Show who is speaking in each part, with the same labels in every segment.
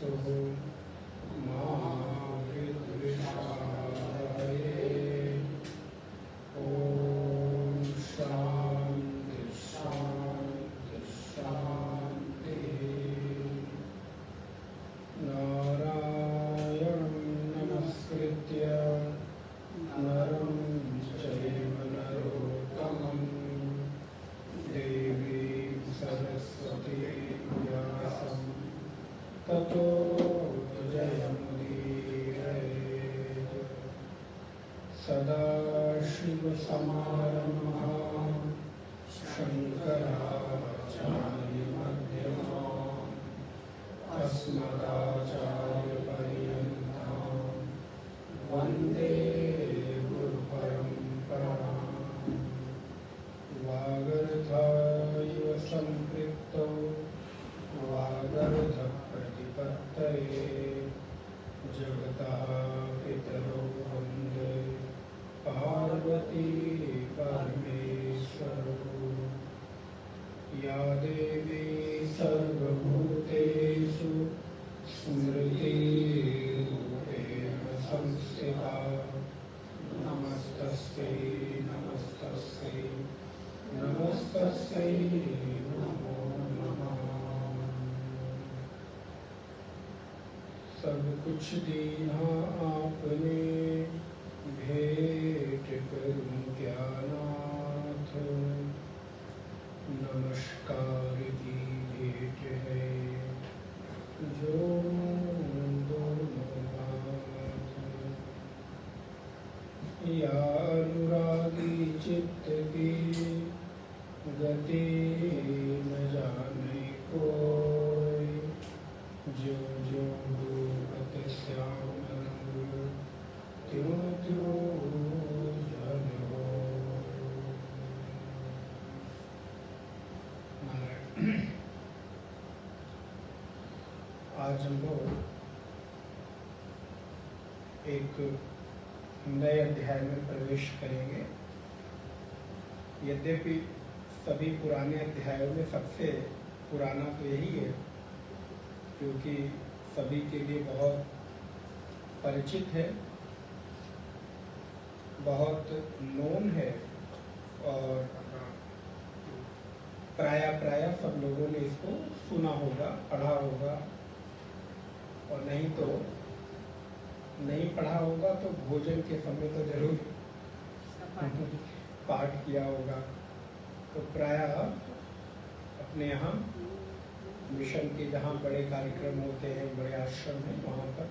Speaker 1: मा विद्विषावहै। ओम शांति शांति शांति। नारायणं नमस्कृत्य नरं चैव नरोत्तमं देवीं सरस्वतीं व्यासं ततो जयमुदीरयेत्। सदाशिवसमारम्भां शङ्कराचार्यमध्यमाम् अस्मदाचार्यपर्यन्तां वन्दे गुरुपरम्पराम्। वागर्थाविव सम्पृक्तौ वागर्थप्रतिपत्तये जगतः पितरौ वन्दे पार्वती परमेश्वरौ। या देवी सर्वभूतेषु स्मृतिरूपेण संस्थिता नमस्तस्यै नमस्तस्यै नमस्तस्यै नमो नमः। सब कुछ दीना आपने भेंट करूं क्या नाथ। नमस्कार की भेंट है जो दोनों हाथ। या अनुरागी चित्त की गति न जाने कोई। जो जो डूबत श्याम रंग त्यों त्यों जल हो। आज हम लोग एक नए अध्याय में प्रवेश करेंगे। यद्यपि सभी पुराने अध्यायों में सबसे पुराना तो यही है, क्योंकि सभी के लिए बहुत परिचित है, बहुत नोन है और प्राय सब लोगों ने इसको सुना होगा, पढ़ा होगा, और नहीं तो नहीं पढ़ा होगा तो भोजन के समय तो जरूर पाठ किया होगा। तो प्राय अपने यहाँ मिशन के जहाँ बड़े कार्यक्रम होते हैं, बड़े आश्रम हैं, वहाँ पर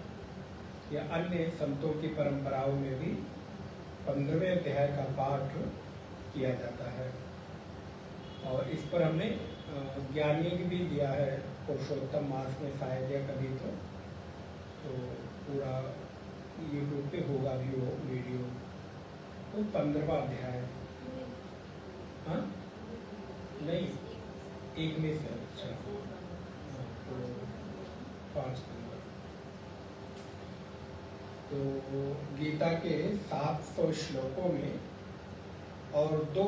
Speaker 1: या अन्य संतों की परंपराओं में भी 15वें अध्याय का पाठ किया जाता है। और इस पर हमने ज्ञानीय भी दिया है पुरुषोत्तम मास में शायद या कभी तो पूरा यूट्यूब पे होगा भी वो वीडियो। तो 15वां अध्याय, हाँ नहीं एक में से, अच्छा तो 5 नंबर। तो गीता के 700 श्लोकों में और 2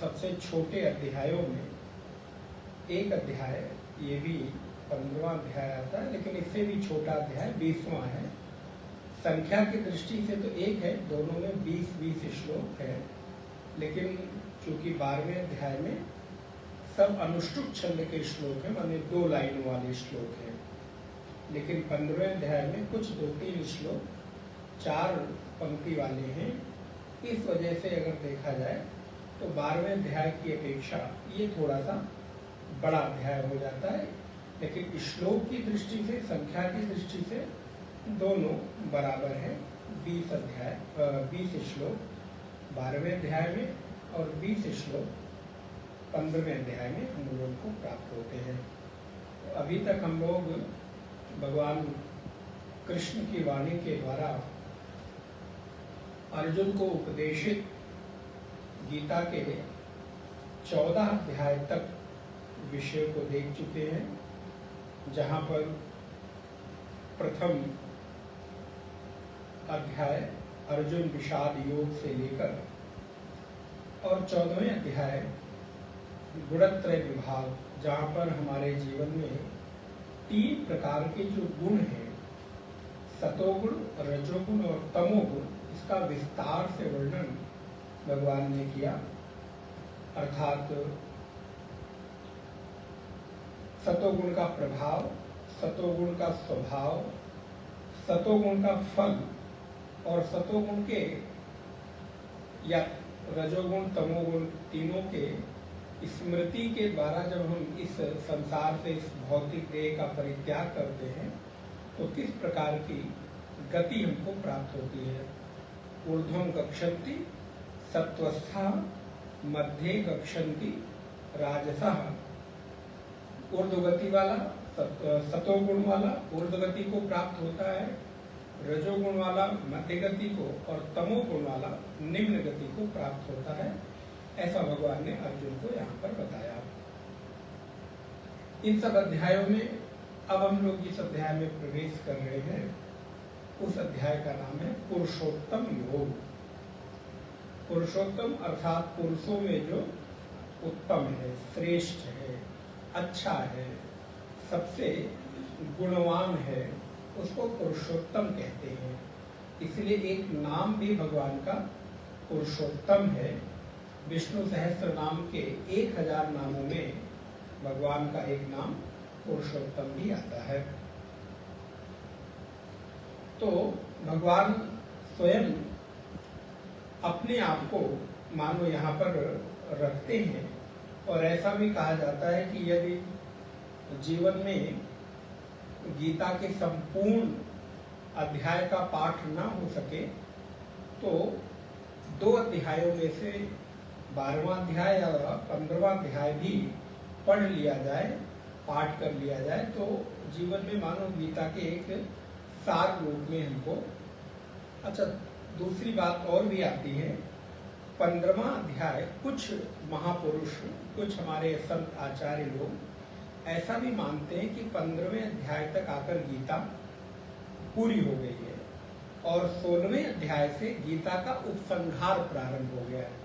Speaker 1: सबसे छोटे अध्यायों में एक अध्याय, ये भी 15वां अध्याय आता है, लेकिन इससे भी छोटा अध्याय 20वां है। संख्या की दृष्टि से तो एक है, दोनों में 20-20 श्लोक है, लेकिन चूंकि 12वें अध्याय में सब अनुष्टुप छंद के श्लोक हैं, माने 2 लाइन वाले श्लोक हैं। लेकिन 15वें अध्याय में कुछ 2-3 श्लोक 4 पंक्ति वाले हैं। इस वजह से अगर देखा जाए तो 12वें अध्याय की अपेक्षा ये थोड़ा सा बड़ा अध्याय हो जाता है, लेकिन श्लोक की दृष्टि से, संख्या की दृष्टि से दोनों बराबर हैं। 20 श्लोक 12वें अध्याय में और 20 श्लोक 15वें अध्याय में हम लोगों को प्राप्त होते हैं। तो अभी तक हम लोग भगवान कृष्ण की वाणी के द्वारा अर्जुन को उपदेशित गीता के 14 अध्याय तक विषय को देख चुके हैं, जहाँ पर प्रथम अध्याय अर्जुन विषाद योग से लेकर और 14वें अध्याय गुणत्रय विभाग, जहाँ पर हमारे जीवन में तीन प्रकार के जो गुण हैं, सतोगुण, रजोगुण और तमोगुण, इसका विस्तार से वर्णन भगवान ने किया। अर्थात सतोगुण का प्रभाव, सतोगुण का स्वभाव, सतोगुण का फल और सतोगुण के या रजोगुण तमोगुण तीनों के स्मृति के द्वारा जब हम इस संसार से, इस भौतिक देह का परित्याग करते हैं तो किस प्रकार की गति हमको प्राप्त होती है। ऊर्ध्वं गच्छन्ति सत्वस्था, मध्ये गच्छन्ति राजसः। ऊर्ध्वगति वाला, सतोगुण वाला ऊर्ध्वगति को प्राप्त होता है, रजोगुण वाला मध्य गति को और तमोगुण वाला निम्न गति को प्राप्त होता है। ऐसा भगवान ने अर्जुन को यहाँ पर बताया। इन सब अध्यायों में अब हम लोग जिस अध्याय में प्रवेश कर रहे हैं उस अध्याय का नाम है पुरुषोत्तम योग। पुरुषोत्तम अर्थात पुरुषों में जो उत्तम है, श्रेष्ठ है, अच्छा है, सबसे गुणवान है, उसको पुरुषोत्तम कहते हैं। इसलिए एक नाम भी भगवान का पुरुषोत्तम है। विष्णु सहस्त्र नाम के 1000 नामों में भगवान का एक नाम पुरुषोत्तम भी आता है। तो भगवान स्वयं अपने आप को मानो यहाँ पर रखते हैं और ऐसा भी कहा जाता है कि यदि जीवन में गीता के संपूर्ण अध्याय का पाठ ना हो सके तो 2 अध्यायों में से 12वां अध्याय या 15वां अध्याय भी पढ़ लिया जाए, पाठ कर लिया जाए तो जीवन में मानो गीता के एक सार रूप में हमको। अच्छा, दूसरी बात और भी आती है, 15वां अध्याय कुछ महापुरुष, कुछ हमारे संत आचार्य लोग ऐसा भी मानते हैं कि 15वें अध्याय तक आकर गीता पूरी हो गई है और 16वें अध्याय से गीता का उपसंहार प्रारंभ हो गया है।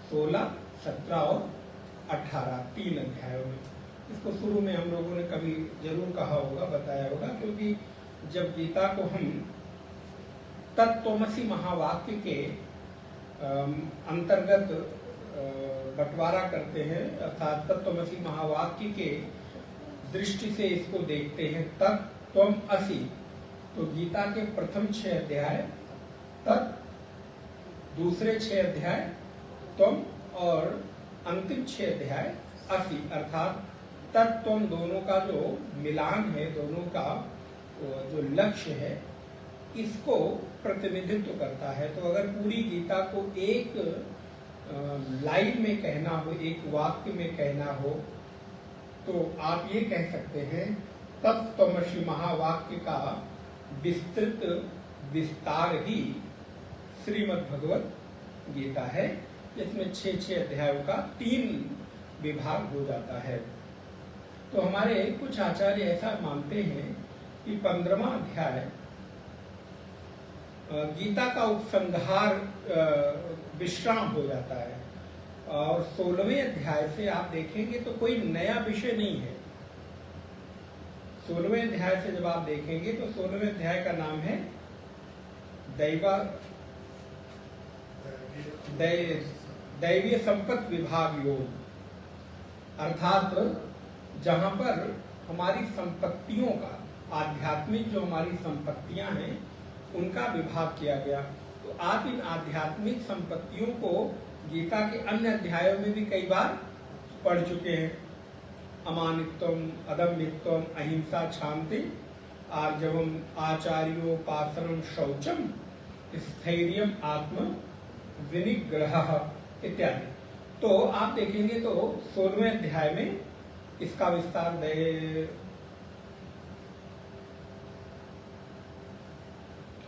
Speaker 1: 16, 17 और 18 3 अध्यायों में। इसको शुरू में हम लोगों ने कभी जरूर कहा होगा, बताया होगा, क्योंकि जब गीता को हम तत्त्वमसि महावाक्य के अंतर्गत बंटवारा करते हैं, अर्थात तत्त्वमसि महावाक्य के दृष्टि से इसको देखते हैं, तत्त्वम असि, तो गीता के प्रथम 6 अध्याय तत्, दूसरे 6 अध्याय त्वम और अंतिम 6 अध्याय असि, अर्थात तत्त्वम दोनों का जो मिलान है, दोनों का जो लक्ष्य है, इसको प्रतिनिधित्व करता है। तो अगर पूरी गीता को एक लाइन में कहना हो, एक वाक्य में कहना हो, तो आप ये कह सकते हैं तत्त्वमसि महावाक्य का विस्तृत विस्तार ही श्रीमद् भगवत गीता है, जिसमें 6 अध्यायों का 3 विभाग हो जाता है। तो हमारे कुछ आचार्य ऐसा मानते हैं कि 15वां अध्याय गीता का उपसंहार विश्राम हो जाता है और 16वें अध्याय से आप देखेंगे तो कोई नया विषय नहीं है। 16वें अध्याय से जब आप देखेंगे तो 16वें अध्याय का नाम है दैवीय संपत्ति विभाग योग, अर्थात जहां पर हमारी संपत्तियों का, आध्यात्मिक जो हमारी संपत्तियां हैं उनका विभाग किया गया। तो आप इन आध्यात्मिक संपत्तियों को गीता के अन्य अध्यायों में भी कई बार पढ़ चुके हैं। अमानित्वम, अदम्यत्वम, अहिंसा, शांति, आर्जवम, आचार्योपासनम, शौचम, स्थैर्यम, आत्म विनिग्रह इत्यादि। तो आप देखेंगे तो 16वें अध्याय में इसका विस्तार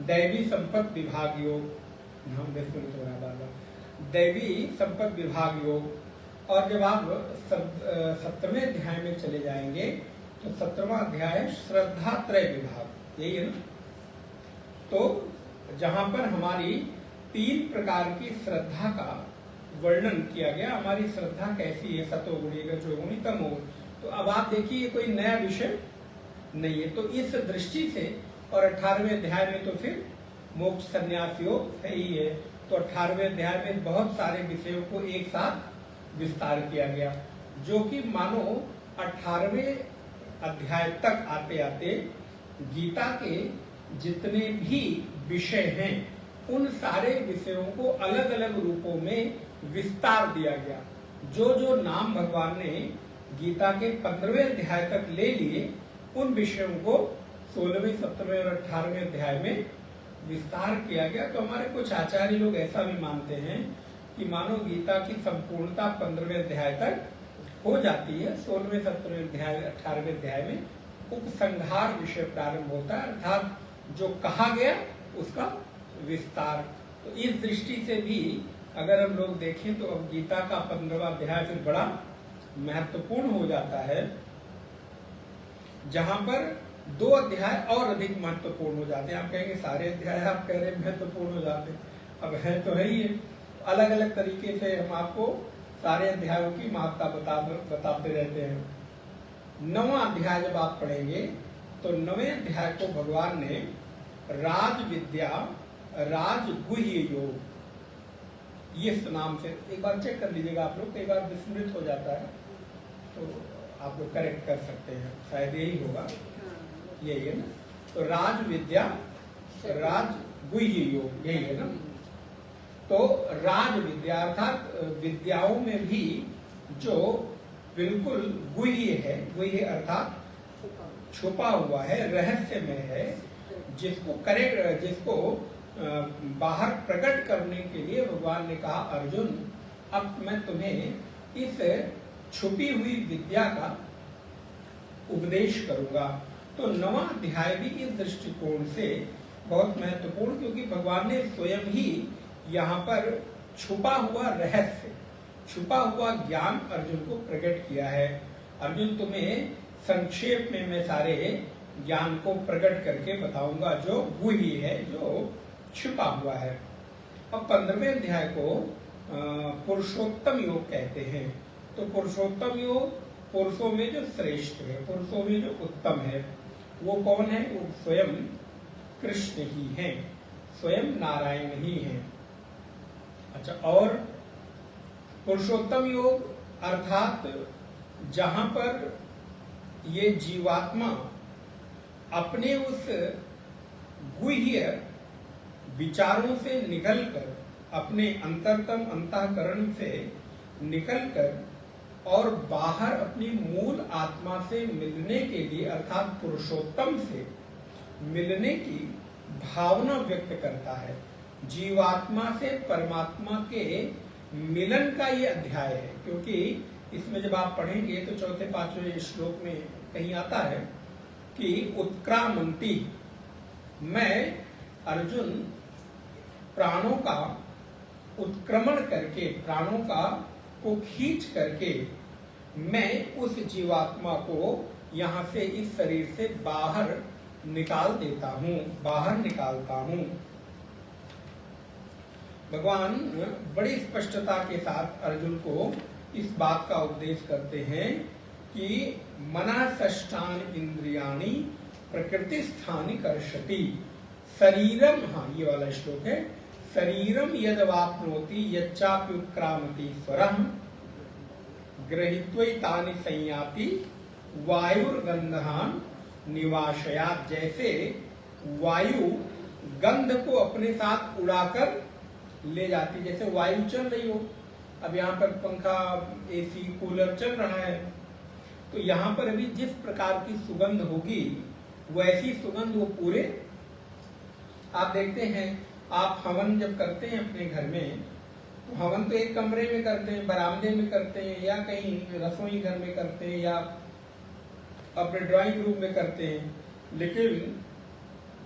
Speaker 1: दैवी संपत्ति विभाग योग, हम दैवी संपत्ति विभाग योग। और जब आप 17वें अध्याय में चले जाएंगे तो 17वां अध्याय श्रद्धा त्रय विभाग, यही है ना। तो जहां पर हमारी 3 प्रकार की श्रद्धा का वर्णन किया गया, हमारी श्रद्धा कैसी है, सतोगुणी, रजोगुणी, तमोगुणी। तो अब आप देखिए कोई नया विषय नहीं है। तो इस दृष्टि से, और 18वें अध्याय में तो फिर मोक्ष संन्यास योग है ही है। तो 18वें अध्याय में बहुत सारे विषयों को एक साथ विस्तार किया गया, जो कि मानो 18वें अध्याय तक आते आते गीता के जितने भी विषय हैं उन सारे विषयों को अलग अलग रूपों में विस्तार दिया गया। जो जो नाम भगवान ने गीता के 15वें अध्याय तक ले लिए, उन विषयों को 16वें, 17वें और 18वें अध्याय में विस्तार किया गया। तो हमारे कुछ आचार्य लोग ऐसा भी मानते हैं कि मानो गीता की संपूर्णता 15वें अध्याय तक हो जाती है, 16वें, 17वें अध्याय, 18वें अध्याय में उपसंहार विषय प्रारंभ होता है, अर्थात जो कहा गया उसका विस्तार। तो इस दृष्टि से भी अगर हम लोग देखें तो अब गीता का 15वां अध्याय फिर बड़ा महत्वपूर्ण हो जाता है, जहां पर 2 अध्याय और अधिक महत्वपूर्ण हो जाते हैं। आप कहेंगे सारे अध्याय आप कह रहे हैं महत्वपूर्ण हो जाते हैं, अब है तो है ही है। अलग अलग तरीके से हम आपको सारे अध्यायों की महत्ता बताते रहते हैं। 9वां अध्याय जब आप पढ़ेंगे तो 9वें अध्याय को भगवान ने राज विद्या, राजगुह्य योग, ये नाम से एक बार चेक कर लीजिएगा आप लोग, कई बार विस्मृत हो जाता है तो आप लोग करेक्ट कर सकते हैं, शायद यही होगा, यही है ना। तो राज विद्या, राजगुह्य योग, यही है ना। तो राज विद्या अर्थात विद्याओं में भी जो बिल्कुल गुह्य है, गुह्य अर्थात छुपा हुआ है, रहस्यमय है, जिसको बाहर प्रकट करने के लिए भगवान ने कहा अर्जुन अब मैं तुम्हें इस छुपी हुई विद्या का उपदेश करूंगा। तो 9वां अध्याय भी इस दृष्टिकोण से बहुत महत्वपूर्ण, क्योंकि भगवान ने स्वयं ही यहाँ पर छुपा हुआ रहस्य, छुपा हुआ ज्ञान अर्जुन को प्रकट किया है। अर्जुन तुम्हें संक्षेप में मैं सारे ज्ञान को प्रकट करके बताऊंगा जो गुह्य है, जो छुपा हुआ है। अब 15वें अध्याय को पुरुषोत्तम योग कहते हैं। तो पुरुषोत्तम योग पुरुषों में जो श्रेष्ठ है, पुरुषों में जो उत्तम है, वो कौन है? वो स्वयं कृष्ण ही है, स्वयं नारायण ही है। अच्छा, और पुरुषोत्तम योग अर्थात जहां पर ये जीवात्मा अपने उस गुह्य विचारों से निकलकर, अपने अंतरतम अंतःकरण से निकलकर और बाहर अपनी मूल आत्मा से मिलने के लिए अर्थात पुरुषोत्तम से मिलने की भावना व्यक्त करता है। जीवात्मा से परमात्मा के मिलन का ये अध्याय है, क्योंकि इसमें जब आप पढ़ेंगे तो 4, 5वें श्लोक में कहीं आता है कि उत्क्रामंती, मैं अर्जुन प्राणों का उत्क्रमण करके, प्राणों को खींच करके मैं उस जीवात्मा को यहाँ से, इस शरीर से बाहर निकाल देता हूँ, बाहर निकालता हूँ। भगवान बड़ी स्पष्टता के साथ अर्जुन को इस बात का उपदेश करते हैं कि मनः षष्ठान इंद्रियाणि प्रकृति स्थानि कर्षति शरीरम, हाँ ये वाला श्लोक है, शरीरम यदवाप्नोति यच्चाप्युत्क्रामति स्वरः गृहीत्वैतानि संयाति वायुर्गंधान निवाशयात्। जैसे वायु गंध को अपने साथ उड़ाकर ले जाती, जैसे वायु चल रही हो, अब यहाँ पर पंखा, एसी, कूलर चल रहा है, तो यहाँ पर अभी जिस प्रकार की सुगंध होगी वैसी सुगंध वो पूरे, आप देखते हैं आप हवन जब करते हैं अपने घर में, तो हवन तो एक कमरे में करते हैं, बरामदे में करते हैं, या कहीं रसोई घर में करते हैं, या अपने ड्राइंग रूम में करते हैं। लेकिन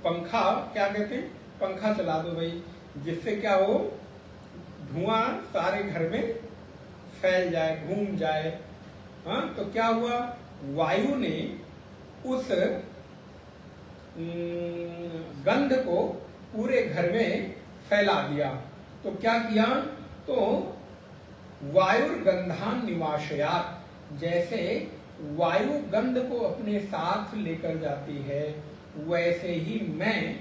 Speaker 1: पंखा क्या कहते हैं, पंखा चला दो भाई, जिससे क्या हो, धुआं सारे घर में फैल जाए, घूम जाए। हाँ, तो क्या हुआ, वायु ने उस गंध को पूरे घर में फैला दिया। तो क्या किया, तो वायुर्गंधान निवाशयात्, जैसे वायु गंध को अपने साथ लेकर जाती है, वैसे ही मैं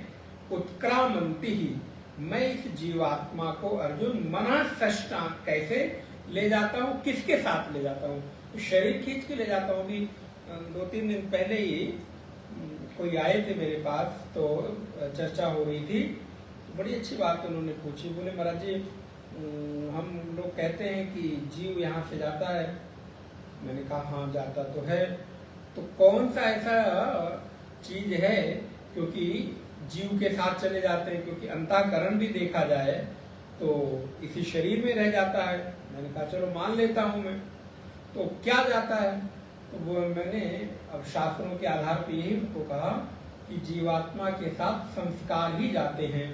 Speaker 1: उत्क्रामंती ही, मैं इस जीवात्मा को अर्जुन मनः सष्टा कैसे ले जाता हूँ, किसके साथ ले जाता हूँ? तो शरीर खींच के ले जाता हूँ। अभी 2-3 दिन पहले ही कोई आए थे मेरे पास, तो चर्चा हो रही थी, बड़ी अच्छी बात उन्होंने पूछी। बोले महाराज जी हम लोग कहते हैं कि जीव यहाँ से जाता है। मैंने कहा हाँ जाता तो है, तो कौन सा ऐसा चीज है क्योंकि जीव के साथ चले जाते हैं, क्योंकि अंतःकरण भी देखा जाए तो इसी शरीर में रह जाता है। मैंने कहा चलो मान लेता हूं मैं, तो क्या जाता है? तो वो मैंने अब शास्त्रों के आधार पर यही उनको कहा कि जीवात्मा के साथ संस्कार ही जाते हैं।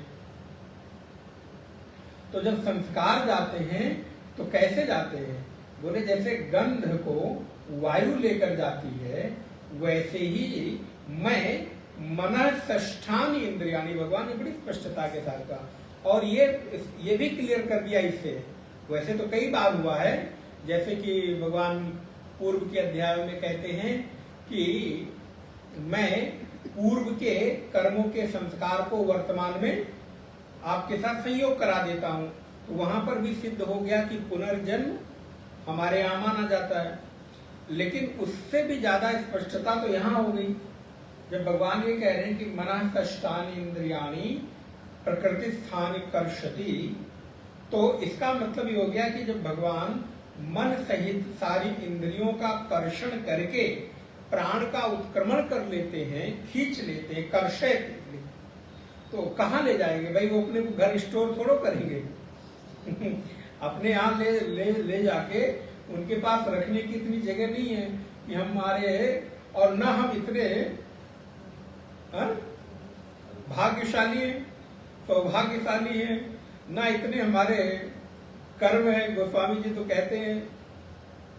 Speaker 1: तो जब संस्कार जाते हैं तो कैसे जाते हैं? बोले जैसे गंध को वायु लेकर जाती है, वैसे ही मैं मनः षष्ठानि इंद्रियाणि, भगवान ने बड़ी स्पष्टता के साथ कहा। और ये भी क्लियर कर दिया इससे। वैसे तो कई बार हुआ है, जैसे कि भगवान पूर्व के अध्याय में कहते हैं कि मैं पूर्व के कर्मों के संस्कार को वर्तमान में आपके साथ संयोग करा देता हूं। तो वहां पर भी सिद्ध हो गया कि पुनर्जन्म हमारे यहाँ माना जाता है। लेकिन उससे भी ज्यादा स्पष्टता तो यहाँ हो गई जब भगवान ये कह रहे हैं कि मनः षष्ठानि इंद्रियाणि प्रकृति स्थानि कर्षति। तो इसका मतलब ये हो गया कि जब भगवान मन सहित सारी इंद्रियों का कर्षण करके प्राण का उत्क्रमण कर लेते हैं, खींच लेते हैं, कर्षित, तो कहाँ ले जाएंगे भाई? वो अपने घर स्टोर थोड़ो करेंगे अपने यहाँ ले जाके उनके पास रखने की इतनी जगह नहीं है कि हमारे, और न हम इतने भाग्यशाली हैं, सौभाग्यशाली हैं, न इतने हमारे कर्म है। गोस्वामी जी तो कहते हैं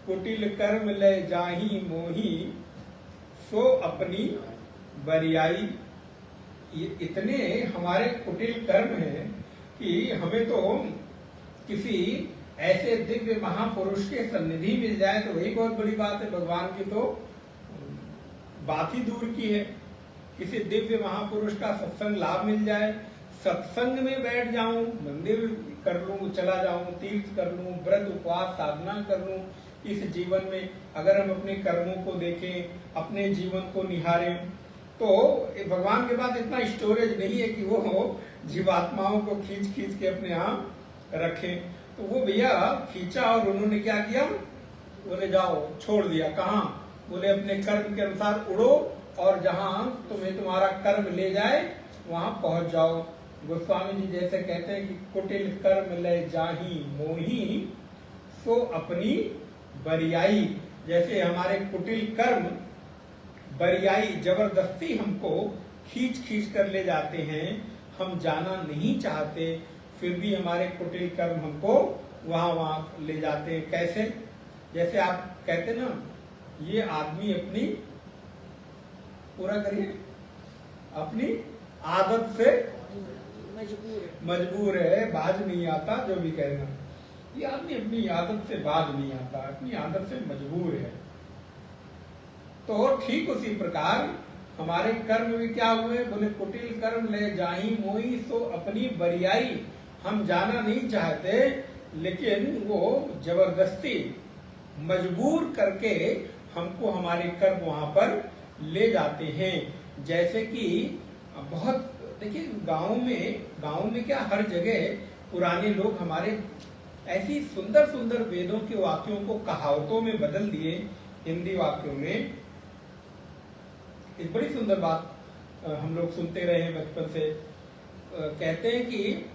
Speaker 1: कुटिल कर्म ले जाही मोही सो अपनी बरियाई। ये इतने हमारे कुटिल कर्म हैं कि हमें तो किसी ऐसे दिव्य महापुरुष के सन्निधि मिल जाए तो वही बहुत बड़ी बात है। भगवान की तो बात ही दूर की है। किसी दिव्य महापुरुष का सत्संग लाभ मिल जाए, सत्संग में बैठ जाऊं, मंदिर कर लूं, चला जाऊं, तीर्थ कर लूं, व्रत उपवास साधना कर लूं। इस जीवन में अगर हम अपने कर्मों को देखें, अपने जीवन को निहारें, तो भगवान के पास इतना स्टोरेज नहीं है कि वो जीवात्माओं को खींच खींच के अपने यहाँ रखें। तो वो भैया खींचा और उन्होंने क्या किया? बोले जाओ, छोड़ दिया। कहाँ? बोले अपने कर्म के अनुसार उड़ो और जहां तुम्हें तुम्हारा कर्म ले जाए वहां पहुंच जाओ। गोस्वामी जी जैसे कहते हैं कि कुटिल कर्म ले जाही मोही सो अपनी बरियाई। जैसे हमारे कुटिल कर्म बरियाई जबरदस्ती हमको खींच खींच कर ले जाते हैं, हम जाना नहीं चाहते, फिर भी हमारे कुटिल कर्म हमको वहां ले जाते हैं। कैसे? जैसे आप कहते ना, ये आदमी अपनी, पूरा करिए, अपनी आदत से मजबूर है, बाज नहीं आता, जो भी कहना। ये आदमी अपनी आदत से बाज नहीं आता, अपनी आदत से मजबूर है। तो ठीक उसी प्रकार हमारे कर्म भी क्या हुए? बोले कुटिल कर्म ले जाही मोही सो अपनी बरियाई। हम जाना नहीं चाहते, लेकिन वो जबरदस्ती मजबूर करके हमको हमारे कर्म वहां पर ले जाते हैं। जैसे कि बहुत देखिए गांव में क्या, हर जगह पुराने लोग हमारे ऐसी सुंदर सुंदर वेदों के वाक्यों को कहावतों में बदल दिए, हिंदी वाक्यों में। एक बड़ी सुंदर बात हम लोग सुनते रहे हैं बचपन से। कहते हैं कि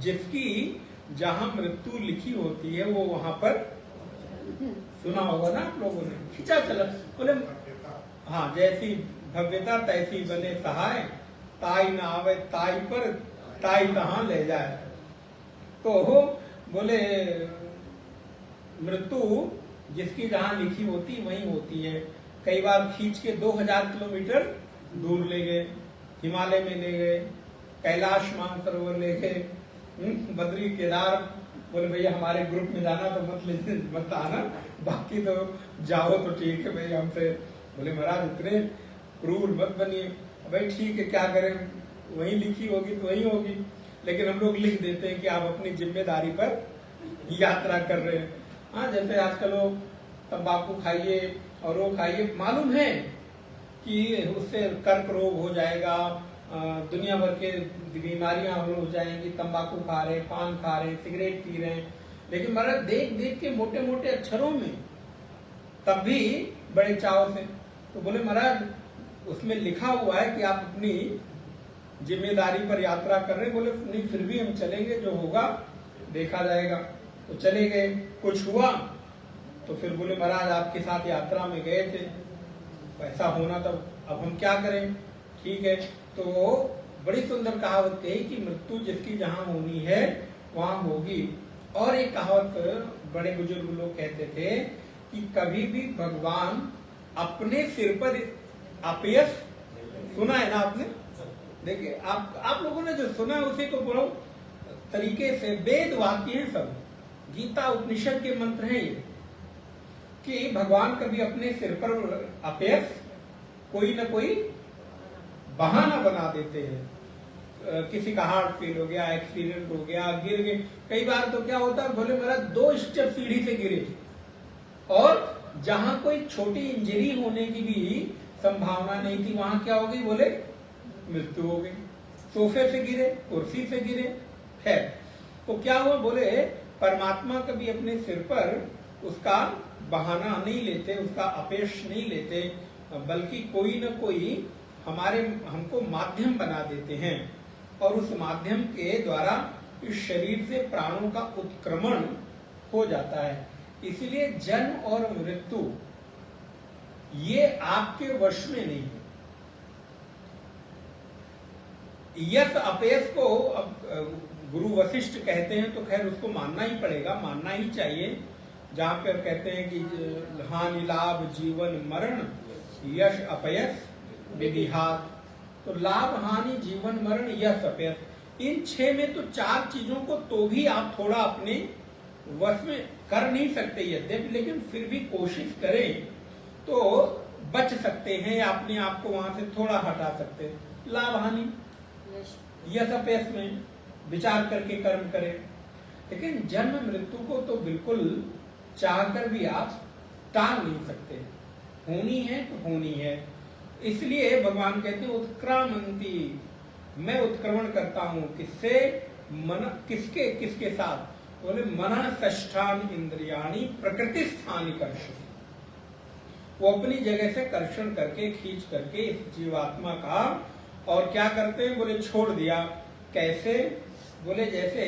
Speaker 1: जिसकी जहां मृत्यु लिखी होती है वो वहां पर, सुना होगा ना आप लोगों ने, खींचा चला। बोले हाँ, जैसी भव्यता तैसी बने सहाय, ताई ना आवे ताई पर, ताई कहाँ ले जाए। तो बोले मृत्यु जिसकी जहां लिखी होती वहीं होती है। कई बार खींच के 2000 किलोमीटर दूर ले गए, हिमालय में ले गए, कैलाश मानसरोवर ले गए, बद्री केदार। बोले भैया हमारे ग्रुप में जाना तो मत आना, बाकी तो जाओ तो ठीक है भाई हमसे। बोले महाराज इतने क्रूर मत बनिए। भाई ठीक है क्या करें, वही लिखी होगी तो वही होगी, लेकिन हम लोग लिख देते हैं कि आप अपनी जिम्मेदारी पर यात्रा कर रहे हैं। हाँ, जैसे आजकल वो तंबाकू खाइए और वो खाइए, मालूम है कि उससे कर्क रोग हो जाएगा, दुनिया भर के बीमारियां हो जाएंगी, तंबाकू खा रहे, पान खा रहे, सिगरेट पी रहे हैं, लेकिन महाराज देख देख के मोटे मोटे अक्षरों में, तब भी बड़े चाव से। तो बोले महाराज उसमें लिखा हुआ है कि आप अपनी जिम्मेदारी पर यात्रा कर रहे हैं। बोले नहीं फिर भी हम चलेंगे, जो होगा देखा जाएगा। तो चले गए, कुछ हुआ तो फिर बोले महाराज आपके साथ यात्रा में गए थे, ऐसा होना तब अब हम क्या करें। ठीक है, तो बड़ी सुंदर कहावत कही कि मृत्यु जिसकी जहां होनी है वहां होगी। और एक कहावत बड़े बुजुर्ग लोग कहते थे कि कभी भी भगवान अपने सिर पर अपयश, सुना है ना आपने, देखिए आप लोगों ने जो सुना है उसी को बोलो तरीके से, वेद वाक्य है सब, गीता उपनिषद के मंत्र हैं ये, कि भगवान कभी अपने सिर पर अपयश, कोई ना कोई बहाना बना देते हैं। किसी का हार्ट फेल हो गया, एक्सीडेंट हो गया, गिर गए। कई बार तो क्या होता है, बोले मेरा 2 स्टेप सीढ़ी से गिरे, और जहां कोई छोटी इंजरी होने की भी संभावना नहीं थी वहां क्या हो गई, बोले मृत्यु हो गई। सोफे से गिरे, कुर्सी से गिरे, खैर तो क्या हुआ, बोले परमात्मा कभी अपने सिर पर उसका बहाना नहीं लेते, उसका अपयश नहीं लेते, बल्कि कोई न कोई हमको माध्यम बना देते हैं, और उस माध्यम के द्वारा इस शरीर से प्राणों का उत्क्रमण हो जाता है। इसलिए जन्म और मृत्यु ये आपके वश में नहीं है। यश अपयश को अब गुरु वशिष्ठ कहते हैं तो खैर उसको मानना ही पड़ेगा, मानना ही चाहिए। जहां पर कहते हैं कि हानि लाभ जीवन मरण यश अपयश विधिहार, तो लाभ हानि जीवन मरण यश अपयश, इन 6 में तो 4 चीजों को तो भी आप थोड़ा अपने वश में कर नहीं सकते यद्यपि, लेकिन फिर भी कोशिश करें तो बच सकते हैं या अपने आप को वहां से थोड़ा हटा सकते हैं। लाभ हानि यश अपयश में विचार करके कर्म करें, लेकिन जन्म मृत्यु को तो बिल्कुल चाहकर भी आप टाल नहीं सकते, होनी है तो होनी है। इसलिए भगवान कहते हैं उत्क्रामंती, मैं उत्क्रमण करता हूं, किससे, मन, किसके साथ, बोले मना षष्ठान इंद्रियाणी प्रकृति स्थानी कर्षण, वो अपनी जगह से कर्षण करके खींच करके इस जीवात्मा का, और क्या करते हैं, बोले छोड़ दिया। कैसे, बोले जैसे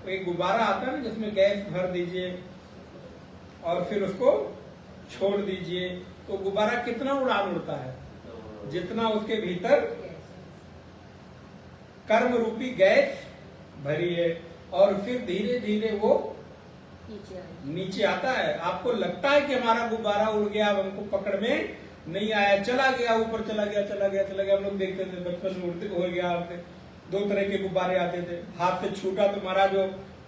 Speaker 1: एक गुब्बारा आता है ना जिसमें गैस भर दीजिए और फिर उसको छोड़ दीजिए, तो गुब्बारा कितना उड़ान उड़ता है, जितना उसके भीतर कर्म रूपी गैस भरी है, और फिर धीरे धीरे वो नीचे आता है। आपको लगता है कि हमारा गुब्बारा उड़ गया, अब हमको पकड़ में नहीं आया, चला गया, ऊपर चला गया। हम लोग देखते थे बचपन में, उड़ते हो गया आपने, 2 तरह के गुब्बारे आते थे, हाथ से छूटा तो महाराज जो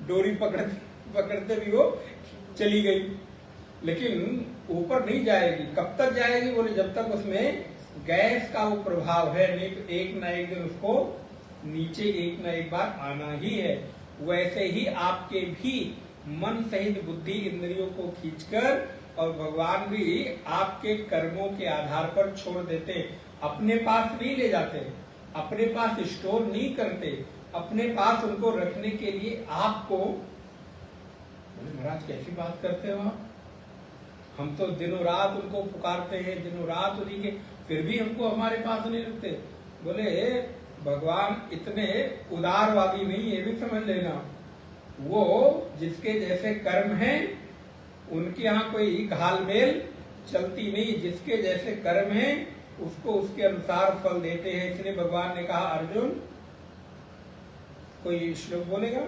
Speaker 1: डोरी पकड़ते भी वो चली गई, लेकिन ऊपर नहीं जाएगी। कब तक जाएगी, बोले जब तक उसमें गैस का वो प्रभाव है, नहीं तो एक ना एक दिन उसको नीचे एक ना एक बार आना ही है। वैसे ही आपके भी मन सहित बुद्धि इंद्रियों को खींचकर, और भगवान भी आपके कर्मों के आधार पर छोड़ देते, अपने पास नहीं ले जाते, अपने पास स्टोर नहीं करते, अपने पास उनको रखने के लिए आपको, महाराज कैसी बात करते हो आप, हम तो दिनों रात उनको पुकारते हैं, दिनों रात उन्हीं के, फिर भी हमको हमारे पास नहीं रखते। बोले भगवान इतने उदारवादी नहीं, ये भी समझ लेना, वो जिसके जैसे कर्म हैं उनके यहाँ कोई घालमेल चलती नहीं, जिसके जैसे कर्म हैं उसको उसके अनुसार फल देते हैं। इसलिए भगवान ने कहा अर्जुन, कोई श्लोक बोलेगा,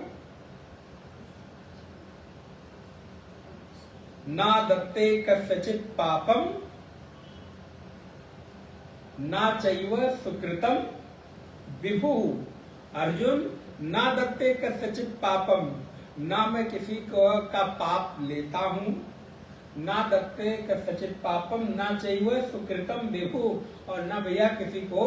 Speaker 1: ना दत्ते कस्यचित् पापम ना चैव सुकृतम विभु। अर्जुन, ना दत्ते कस्यचित् पापम, ना मैं किसी का पाप लेता हूं, ना दत्ते कस्यचित् पापम ना चैव सुकृतम विभु, और ना भैया किसी को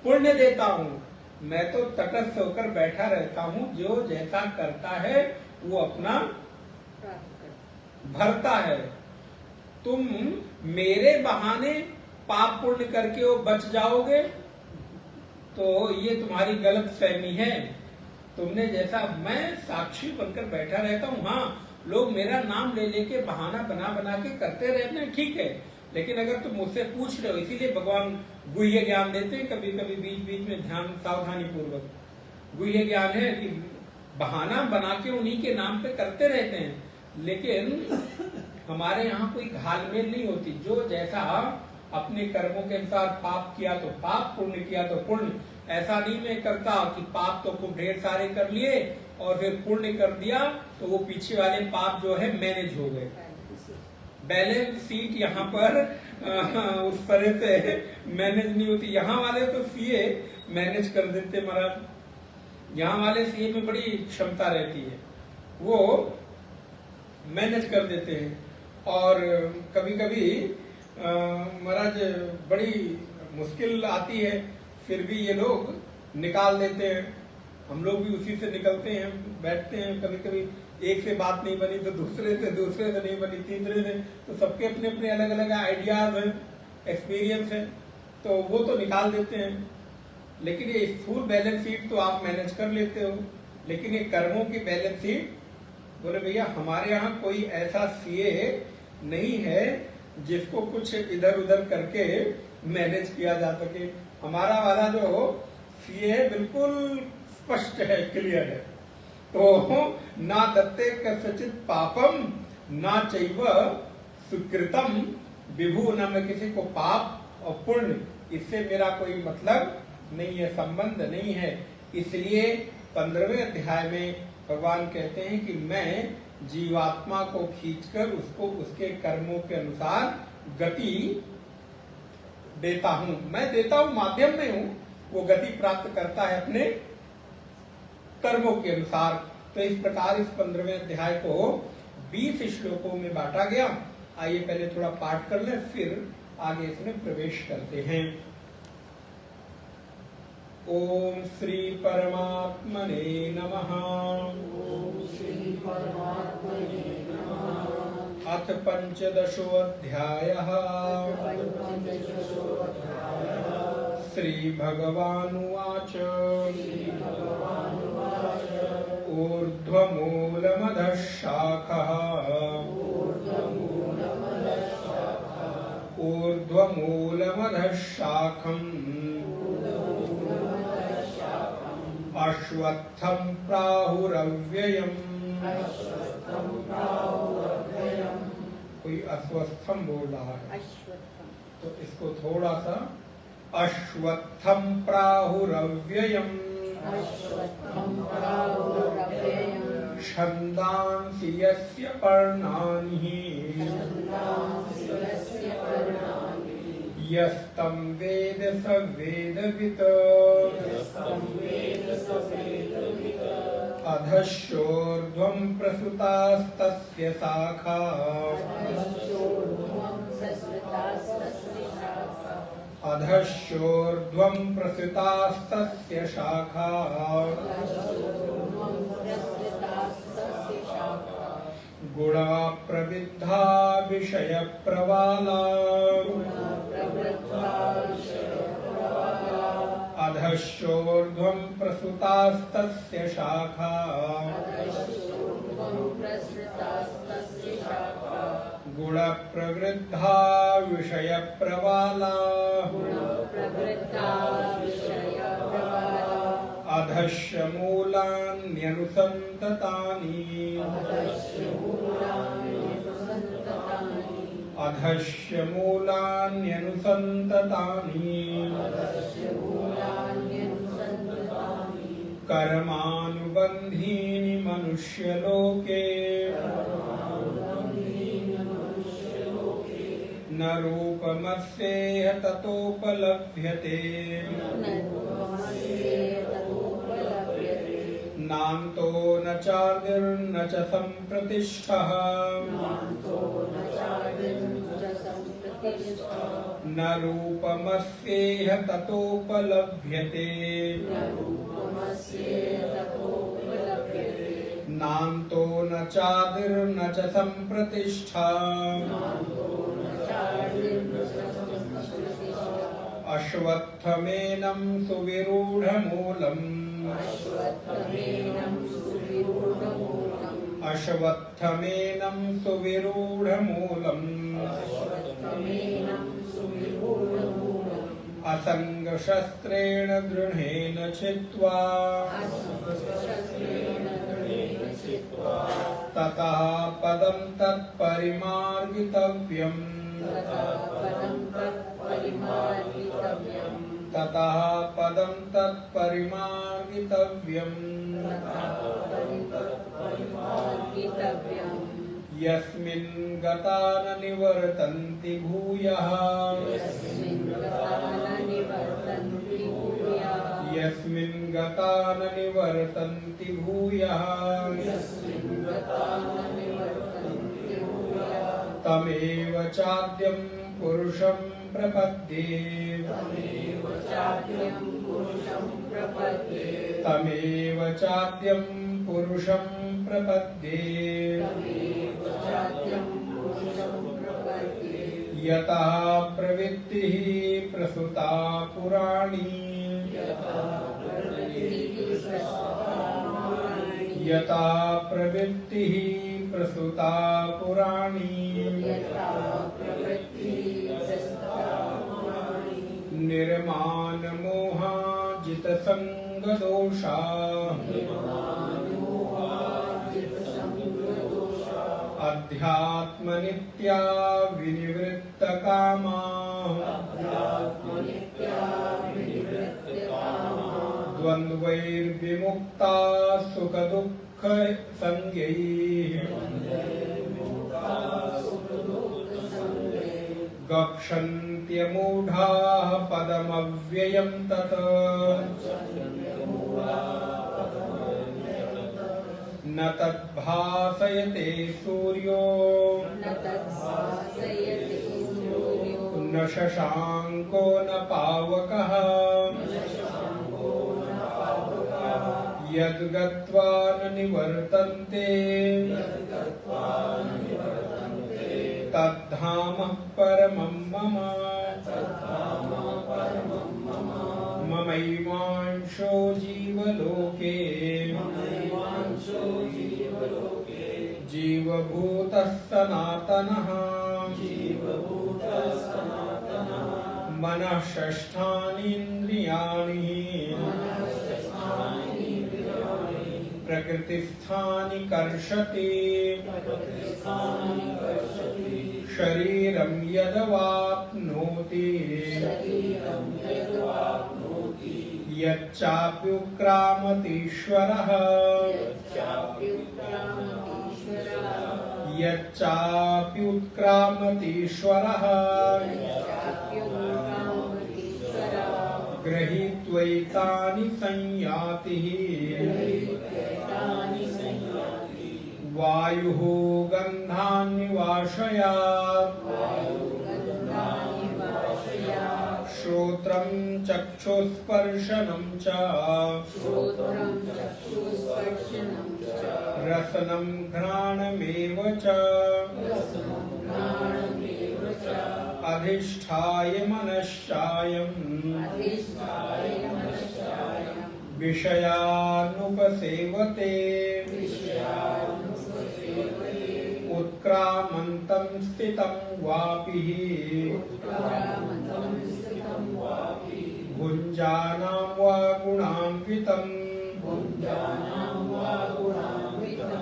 Speaker 1: पुण्य देता हूँ। मैं तो तटस्थ होकर बैठा रहता हूँ, जो जैसा करता है वो अपना भरता है। तुम मेरे बहाने पाप पुण्य करके वो बच जाओगे, तो ये तुम्हारी गलत फहमी है। तुमने जैसा, मैं साक्षी बनकर बैठा रहता हूँ, हाँ लोग मेरा नाम ले लेके बहाना बना बना के करते रहते हैं, ठीक है, लेकिन अगर तुम मुझसे पूछ रहे हो, इसीलिए भगवान गुह्य ज्ञान देते हैं कभी कभी बीच बीच में, ध्यान सावधानी पूर्वक। गुह्य ज्ञान है कि बहाना बना के उन्हीं के नाम पे करते रहते हैं, लेकिन हमारे यहाँ कोई घालमेल नहीं होती। जो जैसा अपने कर्मों के अनुसार पाप किया तो पाप, पुण्य किया तो पुण्य। ऐसा नहीं मैं करता कि पाप तो खूब ढेर सारे कर लिए और फिर पुण्य कर दिया तो वो पीछे वाले पाप जो है मैनेज हो गए। बैलेंस शीट यहाँ पर उस तरह से मैनेज नहीं होती। यहाँ वाले तो सीए मैनेज कर देते महाराज, यहाँ वाले सीए में बड़ी क्षमता रहती है, वो मैनेज कर देते हैं। और कभी कभी महाराज बड़ी मुश्किल आती है, फिर भी ये लोग निकाल देते हैं। हम लोग भी उसी से निकलते हैं, बैठते हैं, कभी कभी एक से बात नहीं बनी तो दूसरे से नहीं बनी, तीसरे से, तो सबके अपने अपने अलग अलग आइडियाज हैं, एक्सपीरियंस है, तो वो तो निकाल देते हैं। लेकिन ये स्थूल बैलेंस शीट तो आप मैनेज कर लेते हो, लेकिन ये कर्मों की बैलेंस शीट, बोले भैया हमारे यहाँ कोई ऐसा सीए नहीं है जिसको कुछ इधर उधर करके मैनेज किया जा सके। हमारा वाला जो सीए है बिल्कुल स्पष्ट है, क्लियर है। तो ना दत्ते कस्यचित् पापम ना चैव सुकृतम विभु, न मैं किसी को पाप और पुण्य, इससे मेरा कोई मतलब नहीं है, संबंध नहीं है। इसलिए 15वें अध्याय में भगवान कहते हैं कि मैं जीवात्मा को खींचकर उसको उसके कर्मों के अनुसार गति देता हूं। मैं देता हूं, माध्यम में हूं, वो गति प्राप्त करता है अपने कर्मों के अनुसार। तो इस प्रकार इस 15वें अध्याय को 20 श्लोकों में बांटा गया। आइए पहले थोड़ा पाठ कर लें, फिर आगे इसमें प्रवेश करते हैं। ओम श्री परमात्मने नमः।
Speaker 2: ओम श्री परमात्मने नमः।
Speaker 1: अथ पंचदशोऽध्यायः। श्री भगवानुवाच। ऊर्ध्वमूलमधः शाखः। ऊर्ध्वमूलमधः शाखम्। अश्वत्थं प्राहुरव्ययम्। कोई अस्वस्थम बोल रहा है, तो इसको थोड़ा सा, अश्वत्थं प्राहुरव्ययम्। छन्दांसि यस्य पर्णानि। यस्तं वेद स वेदवित्। अधश्चोर्ध्वं प्रसृतास्तस्य शाखा। अधश्चोर्ध्वं प्रसृतास्तस्य शाखा। गुणा प्रविद्धा विषय प्रवाला। अधश्चोर्ध्वं प्रसृतास्तस्य शाखा। गुण प्रवृद्धा विषय प्रवाला। अधश्च मूलान्यनुसन्ततानि। अधश्च मूलान्यनुसन्ततानि। कर्मानुबन्धीनि मनुष्यलोके। न रूपमस्येह ततोपलभ्यते। नान्तो न चादिर्न च सम्प्रतिष्ठः। न रूपमस्येह ततोपलभ्यते नान्तो न चादिर्न च सम्प्रतिष्ठा अश्वत्थमेनं सुविरूढमूलम् अश्वत्थमेनं सुविरूढमूलम् असङ्गशस्त्रेण दृढेन छित्त्वा ततः पदं तत्परिमार्गितव्यम् ततः पदं तत्परिमार्गितव्यम् यस्मिन् गता न निवर्तन्ति भूयः यस्मिन् गता न निवर्तन्ति भूयः तमेव चाद्यं पुरुषं प्रपद्ये तमेव चाद्यं पुरुषं प्रपद्ये यतः प्रवृत्तिः प्रसुता पुराणी यतः प्रवृत्तिः प्रसुता पुराणी निर्माण मोहाजित संग दोषा अध्यात्म नित्या विनिवृत्त कामा द्वन्द्वैर्विमुक्ता सुख दुःख संज्ञैः गच्छन्त्यमूढाः पदमव्ययं तत् न तद्भासयते सूर्यो न शशाङ्को न पावकः यद्गत्वा न निवर्तन्ते तद्धाम परमं मम ममैवांशो जीवलोके जीवभूतः सनातनः मनः षष्ठानीन्द्रियाणि प्रकृतिस्थानि कर्षति शरीरं यदवाप्नोति यच्चाप्युत्क्रामतीश्वरः यच्चाप्युत्क्रामतीश्वरः गृहीत्वैतानि संयाति वायुः गन्धान्निवाशयात् श्रोत्रं चक्षुस्पर्शनं च रसनं घ्राणमेव च अधिष्ठाय मनश्चायम् विषयानुपसेवते उत्क्रामन्तं स्थितं वापि भुञ्जानं वा गुणान्वितं भुञ्जानं वा गुणान्वितं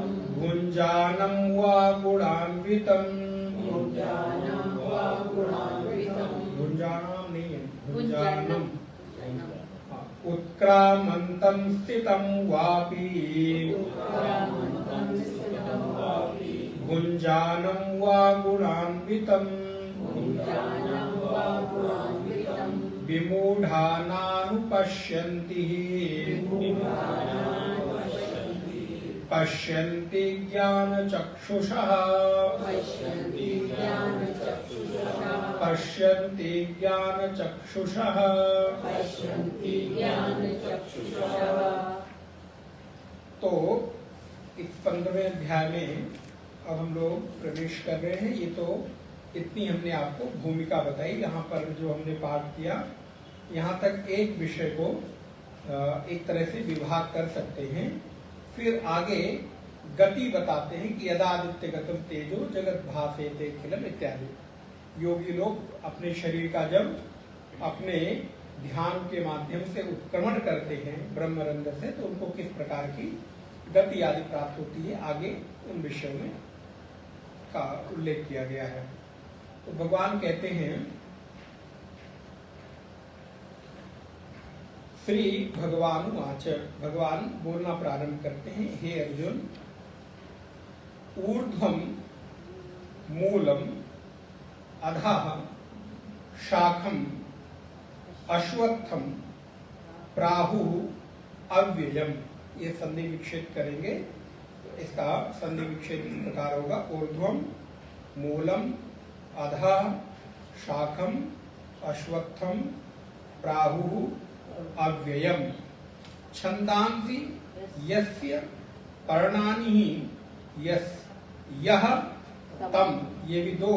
Speaker 1: भुञ्जानं नहीं है भुञ्जानं उत्क्रामन्तं स्थितं वापि भुञ्जानं वा गुणान्वितं विमूढानानुपश्यन्ति पश्यन्ति ज्ञानचक्षुषः पश्यन्ति ज्ञानचक्षुषः
Speaker 2: पश्यन्ति ज्ञानचक्षुषः।
Speaker 1: तो इस 15वें अध्याय में अब हम लोग प्रवेश कर रहे हैं। ये तो इतनी हमने आपको भूमिका बताई। यहाँ पर जो हमने पाठ किया, यहाँ तक एक विषय को एक तरह से विभाग कर सकते हैं। फिर आगे गति बताते हैं कि यदादित्य गतम तेजो जगत भासेते खिलम इत्यादि। योगी लोग अपने शरीर का जब अपने ध्यान के माध्यम से उत्क्रमण करते हैं ब्रह्मरंध्र से, तो उनको किस प्रकार की गति आदि प्राप्त होती है, आगे उन विषयों में का उल्लेख किया गया है। तो भगवान कहते हैं, श्री भगवान वाच, भगवान बोलना प्रारंभ करते हैं, हे अर्जुन, ऊर्ध्वम मूलम अधः शाखम अश्वत्थम प्राहु अव्ययम। ये संधि विच्छेद करेंगे तो इसका संधि विच्छेद इस प्रकार होगा, ऊर्ध्वम मूलम अधः शाखम अश्वत्थम प्राहु अव्ययम। छंदांसि यस्य पर्णानि यह तम, ये भी दो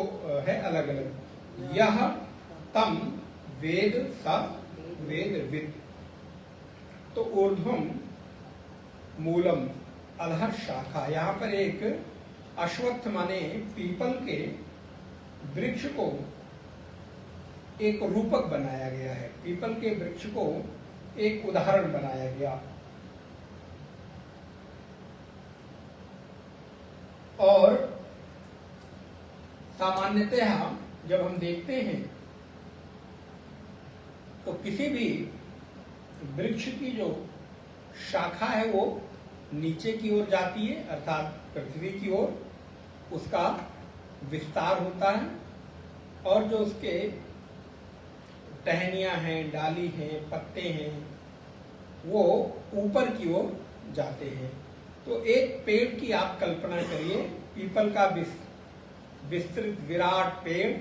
Speaker 1: है अलग अलग, यह तम वेद स वेदविद। तो ऊर्ध्वम मूलम अधः शाखा, यहाँ पर एक अश्वत्थ माने पीपल के वृक्ष को एक रूपक बनाया गया है, पीपल के वृक्ष को एक उदाहरण बनाया गया। और सामान्यतः जब हम देखते हैं तो किसी भी वृक्ष की जो शाखा है वो नीचे की ओर जाती है, अर्थात पृथ्वी की ओर उसका विस्तार होता है, और जो उसके टहनियां हैं, डाली हैं, पत्ते हैं, वो ऊपर की ओर जाते हैं। तो एक पेड़ की आप कल्पना करिए, पीपल का विस्तृत विराट पेड़,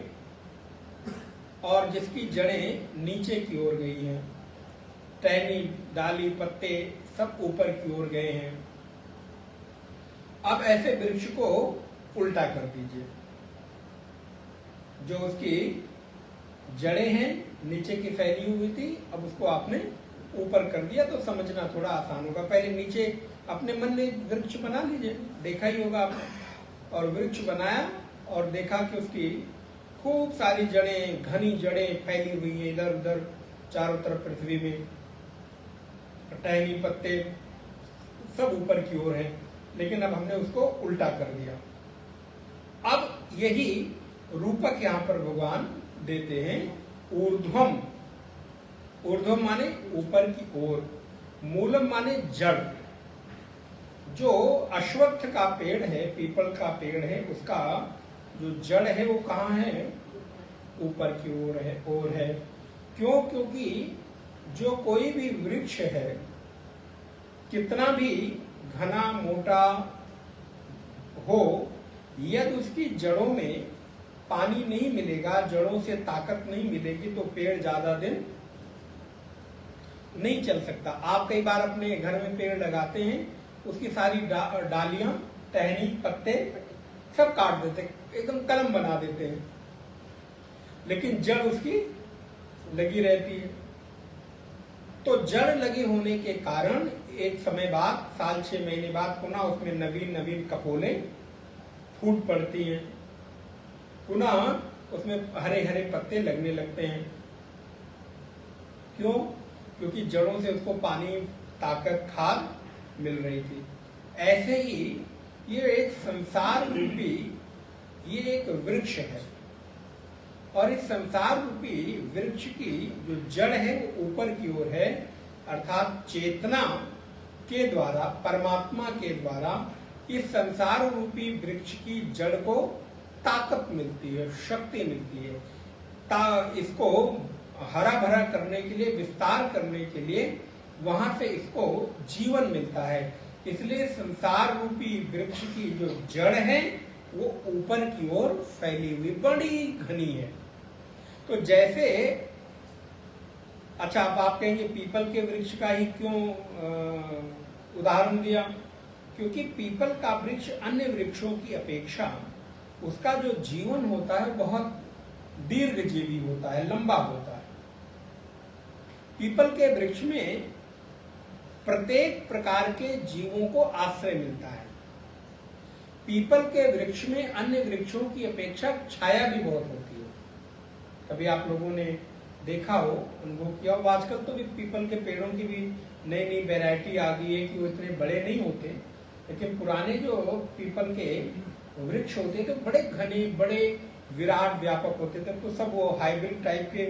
Speaker 1: और जिसकी जड़ें नीचे की ओर गई हैं, टहनी, डाली, पत्ते सब ऊपर की ओर गए हैं। अब ऐसे वृक्ष को उल्टा कर दीजिए, जो उसकी जड़ें हैं नीचे की फैली हुई थी, अब उसको आपने ऊपर कर दिया, तो समझना थोड़ा आसान होगा। पहले नीचे अपने मन में वृक्ष बना लीजिए, देखा ही होगा आपने, और वृक्ष बनाया और देखा कि उसकी खूब सारी जड़ें, घनी जड़ें फैली हुई हैं इधर उधर चारों तरफ पृथ्वी में, टहनी, पत्ते सब ऊपर की ओर है। लेकिन अब हमने उसको उल्टा कर दिया। अब यही रूपक यहाँ पर भगवान देते हैं, ऊर्ध्वम, ऊर्ध्वम माने ऊपर की ओर, मूलम माने जड़। जो अश्वत्थ का पेड़ है, पीपल का पेड़ है, उसका जो जड़ है वो कहाँ है, ऊपर की ओर है। क्यों? क्योंकि जो कोई भी वृक्ष है, कितना भी घना मोटा हो, यदि उसकी जड़ों में पानी नहीं मिलेगा, जड़ों से ताकत नहीं मिलेगी, तो पेड़ ज्यादा दिन नहीं चल सकता। आप कई बार अपने घर में पेड़ लगाते हैं, उसकी सारी डालियां, टहनी, पत्ते सब काट देते, एकदम कलम बना देते हैं, लेकिन जड़ उसकी लगी रहती है। तो जड़ लगे होने के कारण एक समय बाद, साल 6 महीने बाद, पुनः उसमें नवीन नवीन कपोले फूट पड़ती हैं, पुनः उसमें हरे हरे पत्ते लगने लगते हैं। क्यों? क्योंकि जड़ों से उसको पानी, ताकत, खाद मिल रही थी। ऐसे ही ये एक संसार रूपी ये एक वृक्ष है, और इस संसार रूपी वृक्ष की जो जड़ है वो ऊपर की ओर है, अर्थात चेतना के द्वारा, परमात्मा के द्वारा इस संसार रूपी वृक्ष की जड़ को ताकत मिलती है, शक्ति मिलती है। इसको हरा भरा करने के लिए, विस्तार करने के लिए वहां से इसको जीवन मिलता है। इसलिए संसार रूपी वृक्ष की जो जड़ है वो ऊपर की ओर फैली हुई, बड़ी घनी है। तो जैसे, अच्छा अब आप कहेंगे पीपल के वृक्ष का ही क्यों उदाहरण दिया? क्योंकि पीपल का वृक्ष अन्य वृक्षों की अपेक्षा उसका जो जीवन होता है बहुत दीर्घजीवी होता है, लंबा होता है। पीपल के वृक्ष में प्रत्येक प्रकार के जीवों को आश्रय मिलता है। पीपल के वृक्ष में अन्य वृक्षों की अपेक्षा छाया भी बहुत होती है। कभी आप लोगों ने देखा हो, अनुभव किया हो, आजकल तो भी पीपल के पेड़ों की भी नई नई वैरायटी आ गई है कि वो इतने बड़े नहीं होते, लेकिन पुराने जो पीपल के वृक्ष होते थे बड़े घने, बड़े विराट व्यापक होते थे। तो सब वो हाइब्रिड टाइप के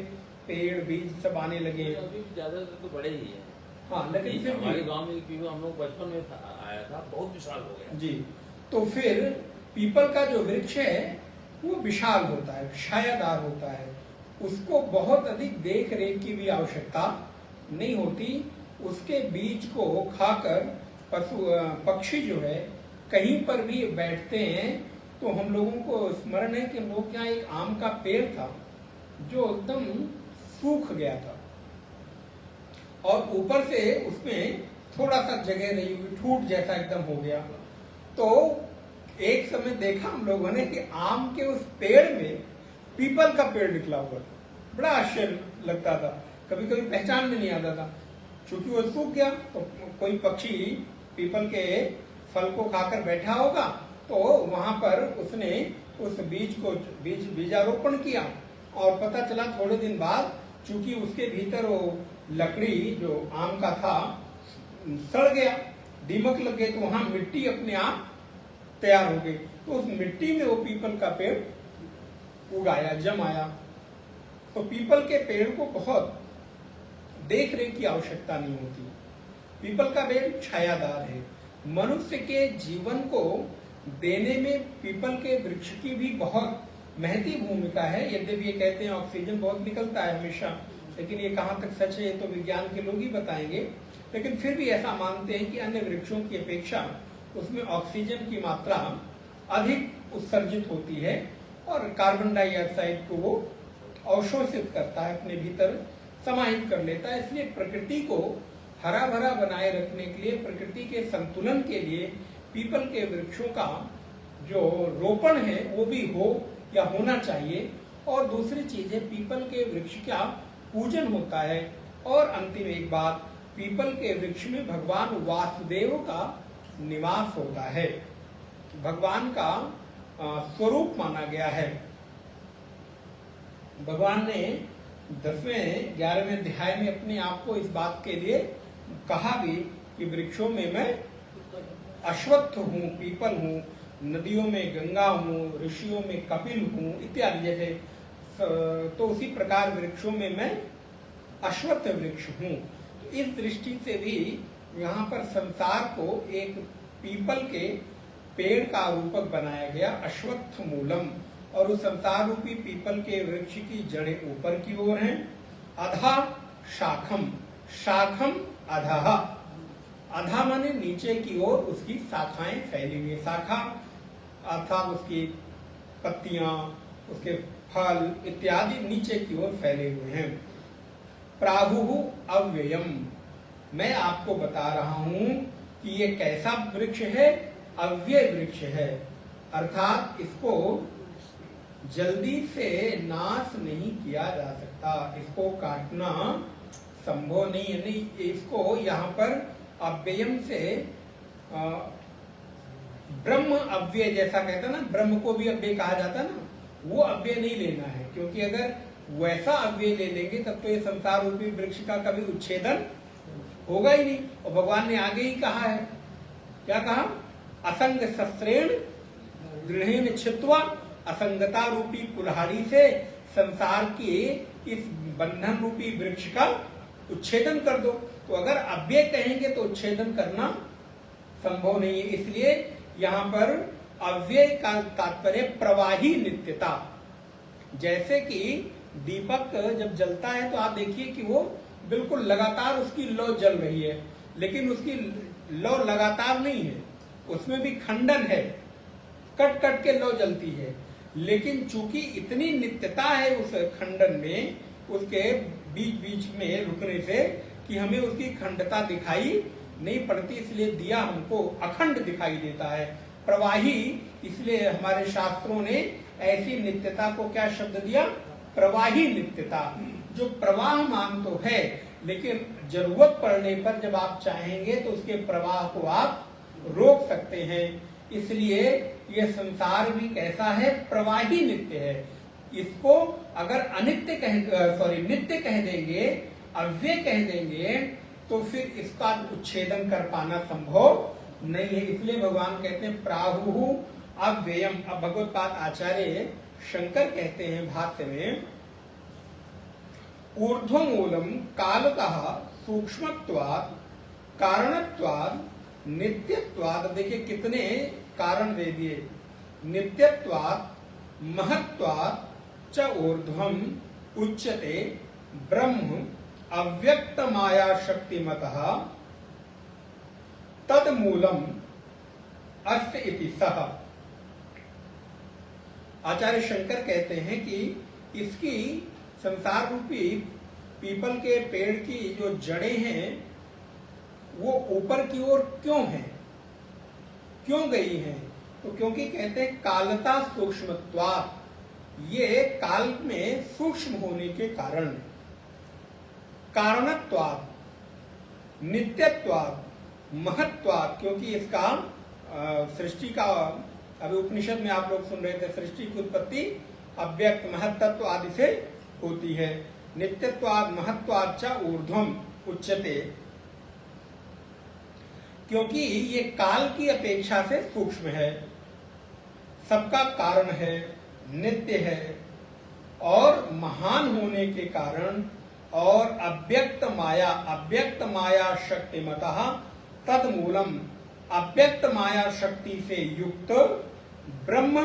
Speaker 1: पेड़ बीज सब आने लगे।
Speaker 3: अभी ज्यादातर तो बड़े ही हैं।
Speaker 1: हाँ, लेकिन फिर
Speaker 3: हमारे गांव में पीपल हम लोग बचपन में आया था, बहुत विशाल हो गया
Speaker 1: जी। तो फिर पीपल का जो वृक्ष है वो विशाल होता है, छायादार होता है, उसको बहुत अधिक देख रेख की भी आवश्यकता नहीं होती। उसके बीज को खाकर पक्षी जो है कहीं पर भी बैठते हैं। तो हम लोगों को स्मरण है कि हम लोग के यहाँ एक आम का पेड़ था जो एकदम सूख गया था और ऊपर से उसमें थोड़ा सा जगह नहीं हुई, ठूट जैसा एकदम हो गया। तो एक समय देखा हम लोगों ने कि आम के उस पेड़ में पीपल का पेड़ निकला हुआ था। बड़ा आश्चर्य लगता था, कभी कभी पहचान में नहीं आता था। चूंकि वो सूख गया तो कोई पक्षी पीपल के फल को खाकर बैठा होगा, तो वहां पर उसने उस बीजारोपण किया और पता चला थोड़े दिन बाद, चूंकि उसके भीतर वो लकड़ी जो आम का था सड़ गया, दीमक लग गए, तो वहां मिट्टी अपने आप तैयार हो गई। तो उस मिट्टी में वो पीपल का पेड़ उगाया, जमाया। तो पीपल के पेड़ को बहुत देख रेख की आवश्यकता नहीं होती। पीपल का पेड़ छायादार है। मनुष्य के जीवन को देने में पीपल के वृक्ष की भी बहुत महती भूमिका है। यद्यपि ये कहते हैं ऑक्सीजन बहुत निकलता है हमेशा, लेकिन ये कहाँ तक सच है ये तो विज्ञान के लोग ही बताएंगे। लेकिन फिर भी ऐसा मानते हैं कि अन्य वृक्षों की अपेक्षा उसमें ऑक्सीजन की मात्रा अधिक उत्सर्जित होती है और कार्बन डाइऑक्साइड को वो अवशोषित करता है, अपने भीतर समाहित कर लेता है। इसलिए प्रकृति को हरा भरा बनाए रखने के लिए, प्रकृति के संतुलन के लिए पीपल के वृक्षों का जो रोपण है वो भी हो या होना चाहिए। और दूसरी चीज है, पीपल के वृक्ष का पूजन होता है। और अंतिम एक बात, पीपल के वृक्ष में भगवान वासुदेव का निवास होता है, भगवान का स्वरूप माना गया है। भगवान ने 10वें 11वें अध्याय में अपने आप को इस बात के लिए कहा भी कि वृक्षों में मैं अश्वत्थ हूँ, पीपल हूँ, नदियों में गंगा हूँ, ऋषियों में कपिल हूँ इत्यादि। जैसे तो उसी प्रकार वृक्षों में मैं अश्वत्थ वृक्ष हूँ। तो इस दृष्टि से भी यहाँ पर संसार को एक पीपल के पेड़ का रूपक बनाया गया, अश्वत्थ मूलम। और उस संसार रूपी पीपल के वृक्ष की जड़ें ऊपर की ओर हैं। अधा शाखम, शाखम अधः, अधा माने नीचे की ओर उसकी शाखाएं फैली हुई। शाखा अर्थात उसकी पत्तियां, उसके फल इत्यादि नीचे की ओर फैले हुए हैं। प्राहुः अव्ययम, मैं आपको बता रहा हूं कि ये कैसा वृक्ष है, अव्यय वृक्ष है, अर्थात इसको जल्दी से नाश नहीं किया जा सकता, इसको काटना संभव नहीं है। नहीं, इसको यहाँ पर अव्ययम से ब्रह्म अव्यय जैसा कहता ना, ब्रह्म को भी अव्यय कहा जाता ना, वो अव्यय नहीं लेना है। क्योंकि अगर वैसा अव्यय ले लेंगे तब तो ये संसार रूपी वृक्ष का कभी उच्छेदन होगा ही नहीं। और भगवान ने आगे ही कहा है, क्या कहा, असंग शस्त्रेण दृढ़ेन छित्वा, असंगता रूपी कुल्हाड़ी से संसार के इस बंधन रूपी वृक्ष का उच्छेदन कर दो। तो अगर अव्यय कहेंगे तो उच्छेदन करना संभव नहीं है। इसलिए यहाँ पर अव्यय का तात्पर्य प्रवाही नित्यता। जैसे कि दीपक जब जलता है तो आप देखिए कि वो बिल्कुल लगातार उसकी लौ जल रही है, लेकिन उसकी लौ लगातार नहीं है, उसमें भी खंडन है, कट कट के लौ जलती है। लेकिन चूंकि इतनी नित्यता है उस खंडन में, उसके बीच बीच में रुकने से, कि हमें उसकी खंडता दिखाई नहीं पड़ती, इसलिए दिया हमको अखंड दिखाई देता है, प्रवाही। इसलिए हमारे शास्त्रों ने ऐसी नित्यता को क्या शब्द दिया? प्रवाही नित्यता। जो प्रवाहमान तो है, लेकिन जरूरत पड़ने पर जब आप चाहेंगे तो उसके प्रवाह को आप रोक सकते हैं। इसलिए ये संसार भी कैसा है? प्रवाही नित्य है। इसको अगर अनित्य नित्य कह देंगे, अव्यय कह देंगे, तो फिर इसका उच्छेदन कर पाना संभव नहीं है। इसलिए भगवान कहते हैं प्राहु अव्ययम। अब भगवत्पाद आचार्य शंकर कहते हैं भाष्य में, ऊर्ध्वमूलम कालतः सूक्ष्मत्वात् कारणत्वात् नित्यत्वात्। देखिए कितने कारण दे दिए। नित्यत्वात् महत्वात् च ऊर्ध्वम उच्यते ब्रह्म अव्यक्त माया शक्तिमतः तदमूलम अस्य इति सह। आचार्य शंकर कहते हैं कि इसकी संसार रूपी पीपल के पेड़ की जो जड़ें हैं वो ऊपर की ओर क्यों हैं, क्यों गई हैं? तो क्योंकि कहते हैं कालता सूक्ष्मत्वात्, ये काल में सूक्ष्म होने के कारण, कारणत्वात्, नित्यत्वात्, महत्वात्, क्योंकि इसका सृष्टि का, अभी उपनिषद में आप लोग सुन रहे थे, सृष्टि की उत्पत्ति अव्यक्त महत्त्व आदि से होती है। नित्यत्वात् महत्वात् च ऊर्ध्वम उच्यते, क्योंकि ये काल की अपेक्षा से सूक्ष्म है, सबका कारण है, नित्य है, और महान होने के कारण, और अव्यक्त माया शक्तिमतः तदमूलम, अव्यक्त माया शक्ति से युक्त ब्रह्म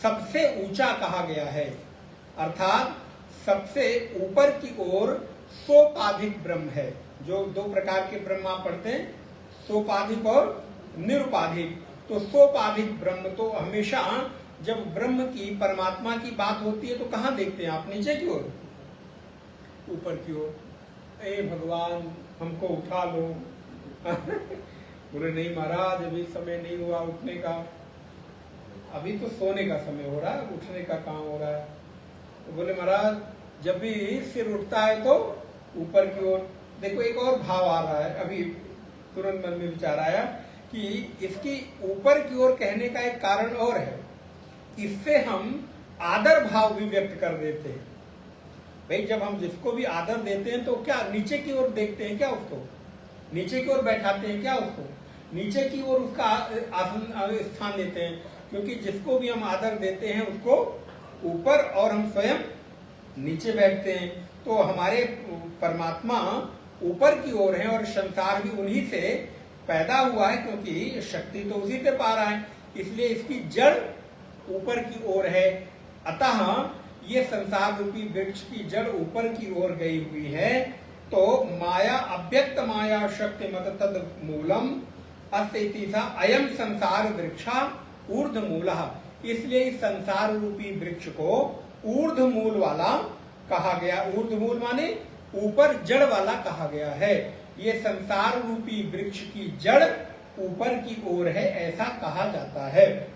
Speaker 1: सबसे ऊंचा कहा गया है। अर्थात सबसे ऊपर की ओर सोपाधिक ब्रह्म है। जो दो प्रकार के ब्रह्म आप पढ़ते हैं, सोपाधिक और निरुपाधिक। तो सोपाधिक ब्रह्म तो हमेशा जब ब्रह्म की, परमात्मा की बात होती है तो कहाँ देखते हैं आप? नीचे की ओर, ऊपर की ओर। ए भगवान हमको उठा लो। बोले नहीं महाराज, अभी समय नहीं हुआ उठने का, अभी तो सोने का समय हो रहा है, उठने का काम हो रहा है। तो बोले महाराज जब भी सिर उठता है तो ऊपर की ओर। देखो एक और भाव आ रहा है, अभी तुरंत मन में विचार आया कि इसकी ऊपर की ओर कहने का एक कारण और है। इससे हम आदर भाव भी व्यक्त कर देते हैं। भाई जब हम जिसको भी आदर देते हैं तो क्या नीचे की ओर देखते हैं क्या? उसको नीचे की ओर बैठाते हैं क्या? उसको नीचे की ओर उसका आसन स्थान देते हैं। क्योंकि जिसको भी हम आदर देते हैं उसको ऊपर और हम स्वयं नीचे बैठते हैं। तो हमारे परमात्मा ऊपर की ओर है और संसार भी उन्हीं से पैदा हुआ है, क्योंकि शक्ति तो उसी से पा रहा है, इसलिए इसकी जड़ ऊपर की ओर है। अतः ये संसार रूपी वृक्ष की जड़ ऊपर की ओर गई हुई है। तो माया अव्यक्त माया शक्ति मत तद मूलम अस्तिसा अयम संसार वृक्षा ऊर्ध मूलः। इसलिए इस संसार रूपी वृक्ष को ऊर्ध मूल वाला कहा गया। ऊर्ध मूल माने ऊपर जड़ वाला कहा गया है। ये संसार रूपी वृक्ष की जड़ ऊपर की ओर है, ऐसा कहा जाता है।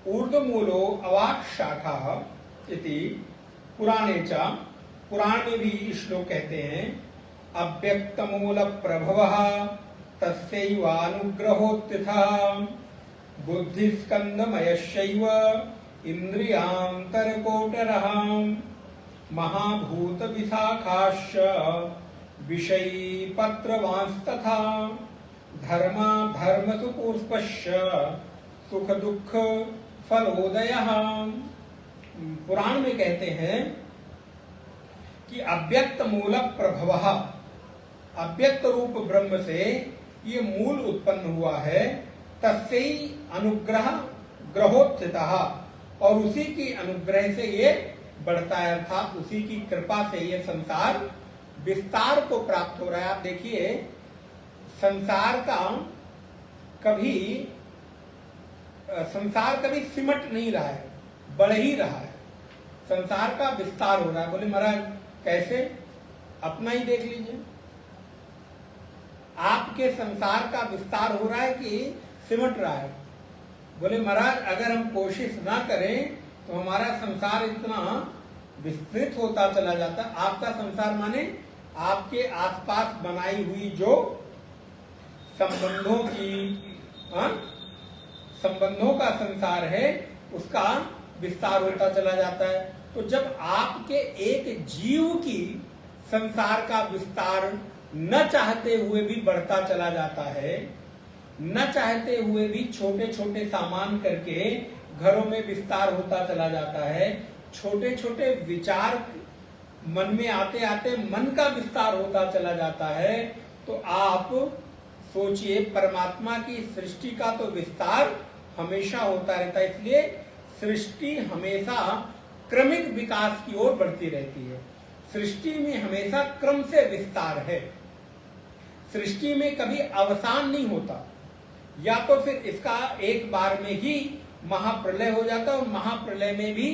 Speaker 1: ऊर्ध मूलो अवाक शाखा इति पुराणे च, पुराण में भी श्लोक कहते हैं अव्यक्त मूल प्रभवः तस्यैवानुग्रहोत्थितः बुद्धिस्कंदमयश्चैव इंद्रियांतरकोटरः महाभूत विशाखाश्च विषयी पत्रवांस्तथा धर्मा धर्मसु पुष्पश्च सुख दुख फलोदयः। पुराण में कहते हैं कि अव्यक्त मूल प्रभवः, अव्यक्त रूप ब्रह्म से ये मूल उत्पन्न हुआ है। तस्यै अनुग्रह ग्रहोत्थितः, और उसी की अनुग्रह से ये बढ़ता है, अर्थात उसी की कृपा से ये संसार विस्तार को प्राप्त हो रहा है। आप देखिए संसार कभी सिमट नहीं रहा है। बढ़ ही रहा है, संसार का विस्तार हो रहा है। बोले महाराज कैसे? अपना ही देख लीजिए, आपके संसार का विस्तार हो रहा है कि सिमट रहा है? बोले महाराज अगर हम कोशिश ना करें तो हमारा संसार इतना विस्तृत होता चला जाता। आपका संसार माने आपके आसपास बनाई हुई जो संबंधों का संसार है, उसका विस्तार होता चला जाता है। तो जब आपके एक जीव की संसार का विस्तार न चाहते हुए भी बढ़ता चला जाता है, न चाहते हुए भी छोटे छोटे सामान करके घरों में विस्तार होता चला जाता है, छोटे छोटे विचार मन में आते आते मन का विस्तार होता चला जाता है, तो आप सोचिए परमात्मा की सृष्टि का तो विस्तार हमेशा होता रहता है। इसलिए सृष्टि हमेशा क्रमिक विकास की ओर बढ़ती रहती है। सृष्टि में हमेशा क्रम से विस्तार है, सृष्टि में कभी अवसान नहीं होता। या तो फिर इसका एक बार में ही महाप्रलय हो जाता है और महाप्रलय में भी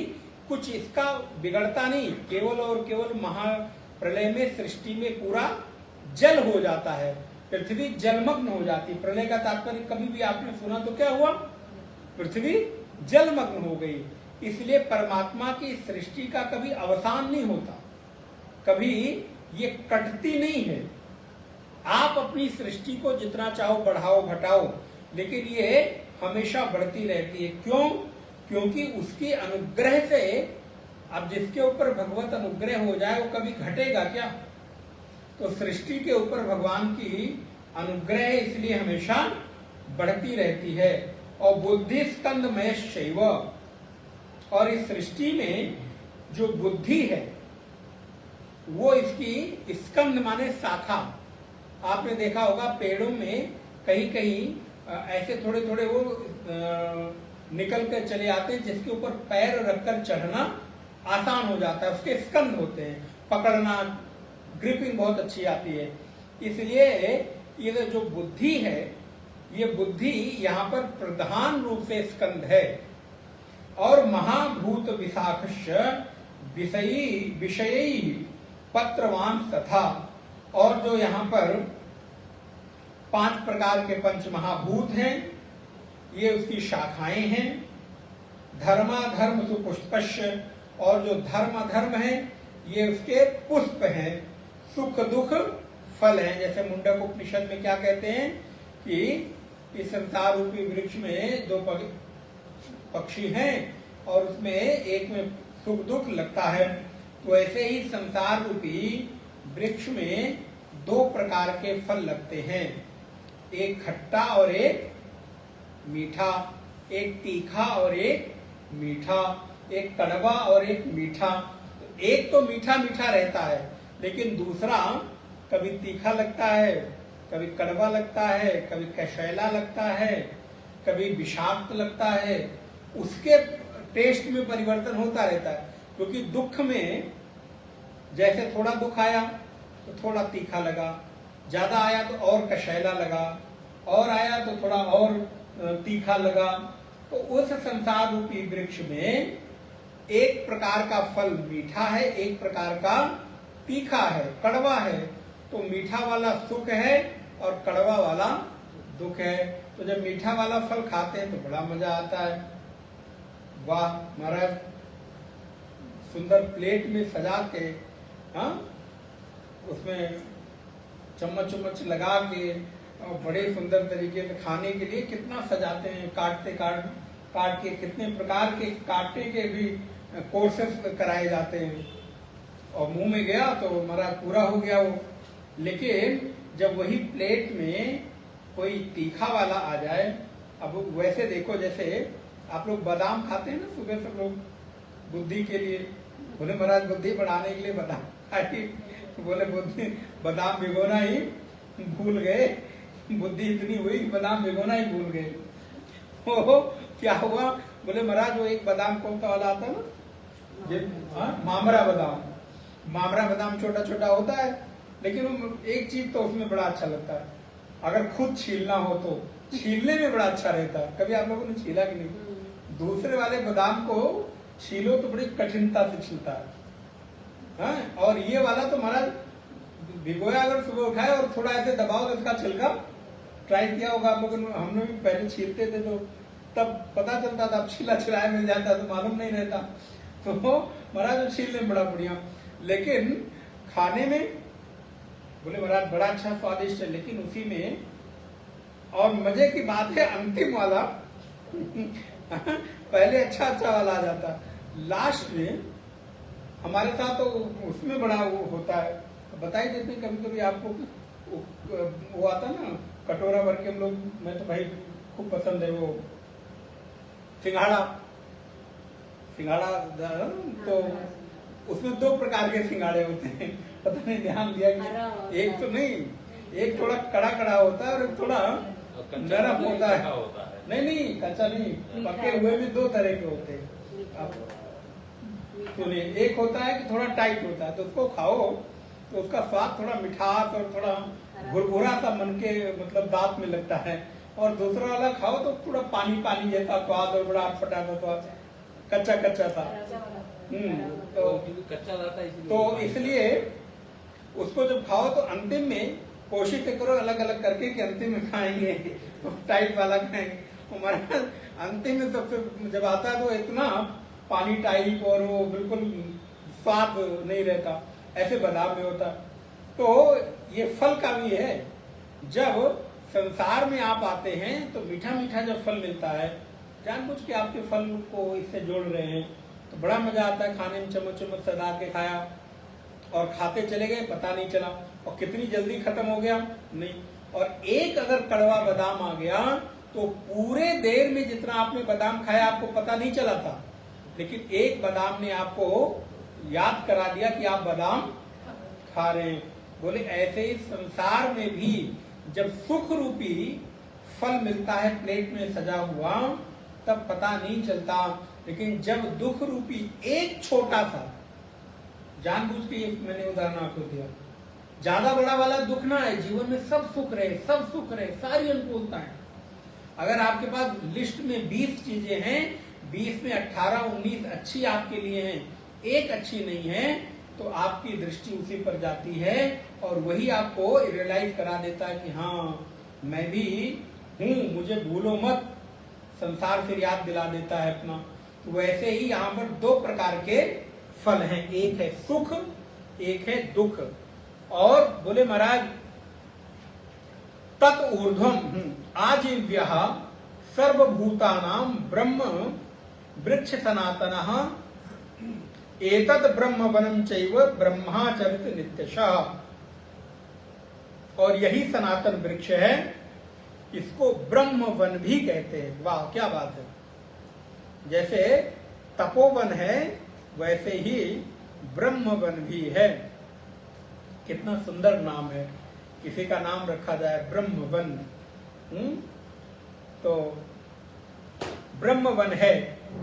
Speaker 1: कुछ इसका बिगड़ता नहीं, केवल और केवल महाप्रलय में सृष्टि में पूरा जल हो जाता है, पृथ्वी जलमग्न हो जाती। प्रलय का तात्पर्य कभी भी आपने सुना तो क्या हुआ? पृथ्वी जलमग्न हो गई। इसलिए परमात्मा की सृष्टि का कभी अवसान नहीं होता, कभी ये कटती नहीं है। आप अपनी सृष्टि को जितना चाहो बढ़ाओ घटाओ, लेकिन ये हमेशा बढ़ती रहती है। क्यों? क्योंकि उसकी अनुग्रह से, अब जिसके ऊपर भगवत अनुग्रह हो जाए वो कभी घटेगा क्या? तो सृष्टि के ऊपर भगवान की अनुग्रह इसलिए हमेशा बढ़ती रहती है। और बुद्धि स्कंदमय शैव, और इस सृष्टि में जो बुद्धि है वो इसकी स्कंद माने शाखा। आपने देखा होगा पेड़ों में कहीं कहीं ऐसे थोड़े थोड़े वो निकल कर चले आते हैं, जिसके ऊपर पैर रखकर चढ़ना आसान हो जाता है, उसके स्कंद होते हैं, पकड़ना ग्रिपिंग बहुत अच्छी आती है। इसलिए ये जो बुद्धि है, ये बुद्धि यहाँ पर प्रधान रूप से स्कंद है। और महाभूत विशाखश विषयी पत्रवान तथा, और जो यहाँ पर 5 प्रकार के पंच महाभूत हैं, ये उसकी शाखाएं हैं। धर्माधर्म सुपुष्पश्य, और जो धर्म अधर्म है ये उसके पुष्प हैं। सुख दुख फल हैं। जैसे मुंडक उपनिषद में क्या कहते हैं कि इस संसार रूपी वृक्ष में 2 पक्षी हैं और उसमें एक में सुख दुख लगता है, तो ऐसे ही संसार रूपी वृक्ष में 2 प्रकार के फल लगते हैं, एक खट्टा और एक मीठा, एक तीखा और एक मीठा, एक कड़वा और एक मीठा। एक तो मीठा मीठा रहता है, लेकिन दूसरा कभी तीखा लगता है, कभी कड़वा लगता है, कभी कशैला लगता है, कभी विषाक्त लगता है। उसके टेस्ट में परिवर्तन होता रहता है, क्योंकि दुख में जैसे थोड़ा दुख आया तो थोड़ा तीखा लगा, ज्यादा आया तो और कशैला लगा, और आया तो थोड़ा और तीखा लगा। तो उस संसार रूपी वृक्ष में एक प्रकार का फल मीठा है, एक प्रकार का तीखा है, कड़वा है। तो मीठा वाला सुख है और कड़वा वाला दुख है। तो जब मीठा वाला फल खाते हैं तो बड़ा मजा आता है। वाह महाराज, सुंदर प्लेट में सजा के, हाँ, उसमें चम्मच उम्मच लगा के और बड़े सुंदर तरीके से खाने के लिए कितना सजाते हैं, काट के कितने प्रकार के काटने के भी कोर्सेस कराए जाते हैं। और मुंह में गया तो महाराज पूरा हो गया वो। लेकिन जब वही प्लेट में कोई तीखा वाला आ जाए, अब वैसे देखो जैसे आप लोग बादाम खाते हैं ना सुबह सब लोग बुद्धि के लिए, बोले महाराज बुद्धि बढ़ाने के लिए बादाम खाइए, तो बोले बुद्धि बादाम भिगोना ही भूल गए, बुद्धि इतनी हुई बादाम भिगोना ही भूल गए। ओहो क्या हुआ? बोले महाराज वो एक बादाम कौन सा वाला आता है ना, मामरा बादाम। मामरा बादाम छोटा छोटा होता है, लेकिन एक चीज तो उसमें बड़ा अच्छा लगता है, अगर खुद छीलना हो तो छीलने में बड़ा अच्छा रहता है। कभी आप लोगों ने छीला कि नहीं? दूसरे वाले बादाम को छीलो तो बड़ी कठिनता से छिलता है। हाँ, और ये वाला तो महाराज भिगोया अगर सुबह उठाए और थोड़ा ऐसे दबाओ तो इसका छिलका, ट्राई किया होगा आप लोगों ने, हमने भी पहले छीलते थे तो तब पता चलता था, अब छिला छिलाया मिल जाता तो मालूम नहीं रहता। तो महाराज वो छीलने में बड़ा बढ़िया, लेकिन खाने में बोले महाराज बड़ा अच्छा स्वादिष्ट है, लेकिन उसी में और मजे की बात है अंतिम वाला पहले अच्छा वाला आ जाता, लास्ट में हमारे साथ तो उसमें बड़ा वो होता है। बता ही देते कभी कभी आपको, वो आता ना कटोरा भर के हम लोग, मैं तो भाई खूब पसंद है वो सिंघाड़ा तो उसमें 2 प्रकार के सिंघाड़े होते हैं, पता नहीं ध्यान दिया कि एक तो नहीं, एक थोड़ा कड़ा होता है और एक थोड़ा नरम होता है। नहीं कच्चा नहीं, पके हुए में 2 तरह के होते हैं। आप सुनिए, एक होता है कि थोड़ा टाइट होता है तो उसको खाओ तो उसका स्वाद थोड़ा मिठास और थोड़ा भुरभुरा सा मन के मतलब दांत में लगता है, और दूसरा वाला खाओ तो थोड़ा पानी जैसा स्वाद और बड़ा अटपटा सा स्वाद, कच्चा था। तो
Speaker 3: कच्चा रहता है,
Speaker 1: तो इसलिए उसको जब खाओ तो अंतिम में कोशिश करो अलग अलग करके कि अंतिम में खाएंगे तो टाइट वाला खाएंगे। हमारा अंतिम में सबसे जब आता है तो इतना पानी टाइप और वो बिल्कुल स्वाद नहीं रहता, ऐसे बादाम में होता। तो ये फल का भी है, जब संसार में आप आते हैं तो मीठा जब फल मिलता है, जानबूझ के आपके फल को इससे जोड़ रहे हैं तो बड़ा मजा आता है खाने में। चम्मच सदा के खाया और खाते चले गए, पता नहीं चला, और कितनी जल्दी खत्म हो गया नहीं। और एक अगर कड़वा बादाम आ गया तो पूरे देर में जितना आपने बादाम खाया आपको पता नहीं चला था, लेकिन एक बादाम ने आपको याद करा दिया कि आप बादाम खा रहे हैं। बोले ऐसे ही संसार में भी जब सुख रूपी फल मिलता है प्लेट में सजा हुआ तब पता नहीं चलता, लेकिन जब दुख रूपी एक छोटा सा, जानबूझ के ये मैंने उदाहरण आपको दिया, ज्यादा बड़ा वाला दुख ना है, जीवन में सब सुख रहे, सारी अनुकूलता है। अगर आपके पास लिस्ट में 20 चीजें हैं, 20 में 18-19 अच्छी आपके लिए हैं, एक अच्छी नहीं है, तो आपकी दृष्टि उसी पर जाती है और वही आपको रियलाइज करा देता है कि हाँ मैं भी हूं, मुझे भूलो मत, संसार फिर याद दिला देता है अपना। तो वैसे ही यहाँ पर 2 प्रकार के फल हैं, एक है सुख, एक है दुख। और बोले महाराज तत् ऊर्ध्वम आजीव्यः सर्वभूतानां ब्रह्म वृक्ष सनातनः एतत् ब्रह्म वनम चैव ब्रह्माचरित नित्यशः। और यही सनातन वृक्ष है, इसको ब्रह्म वन भी कहते हैं। वाह क्या बात है, जैसे तपोवन है वैसे ही ब्रह्म वन भी है। कितना सुंदर नाम है, किसी का नाम रखा जाए ब्रह्म वन। तो ब्रह्म वन है,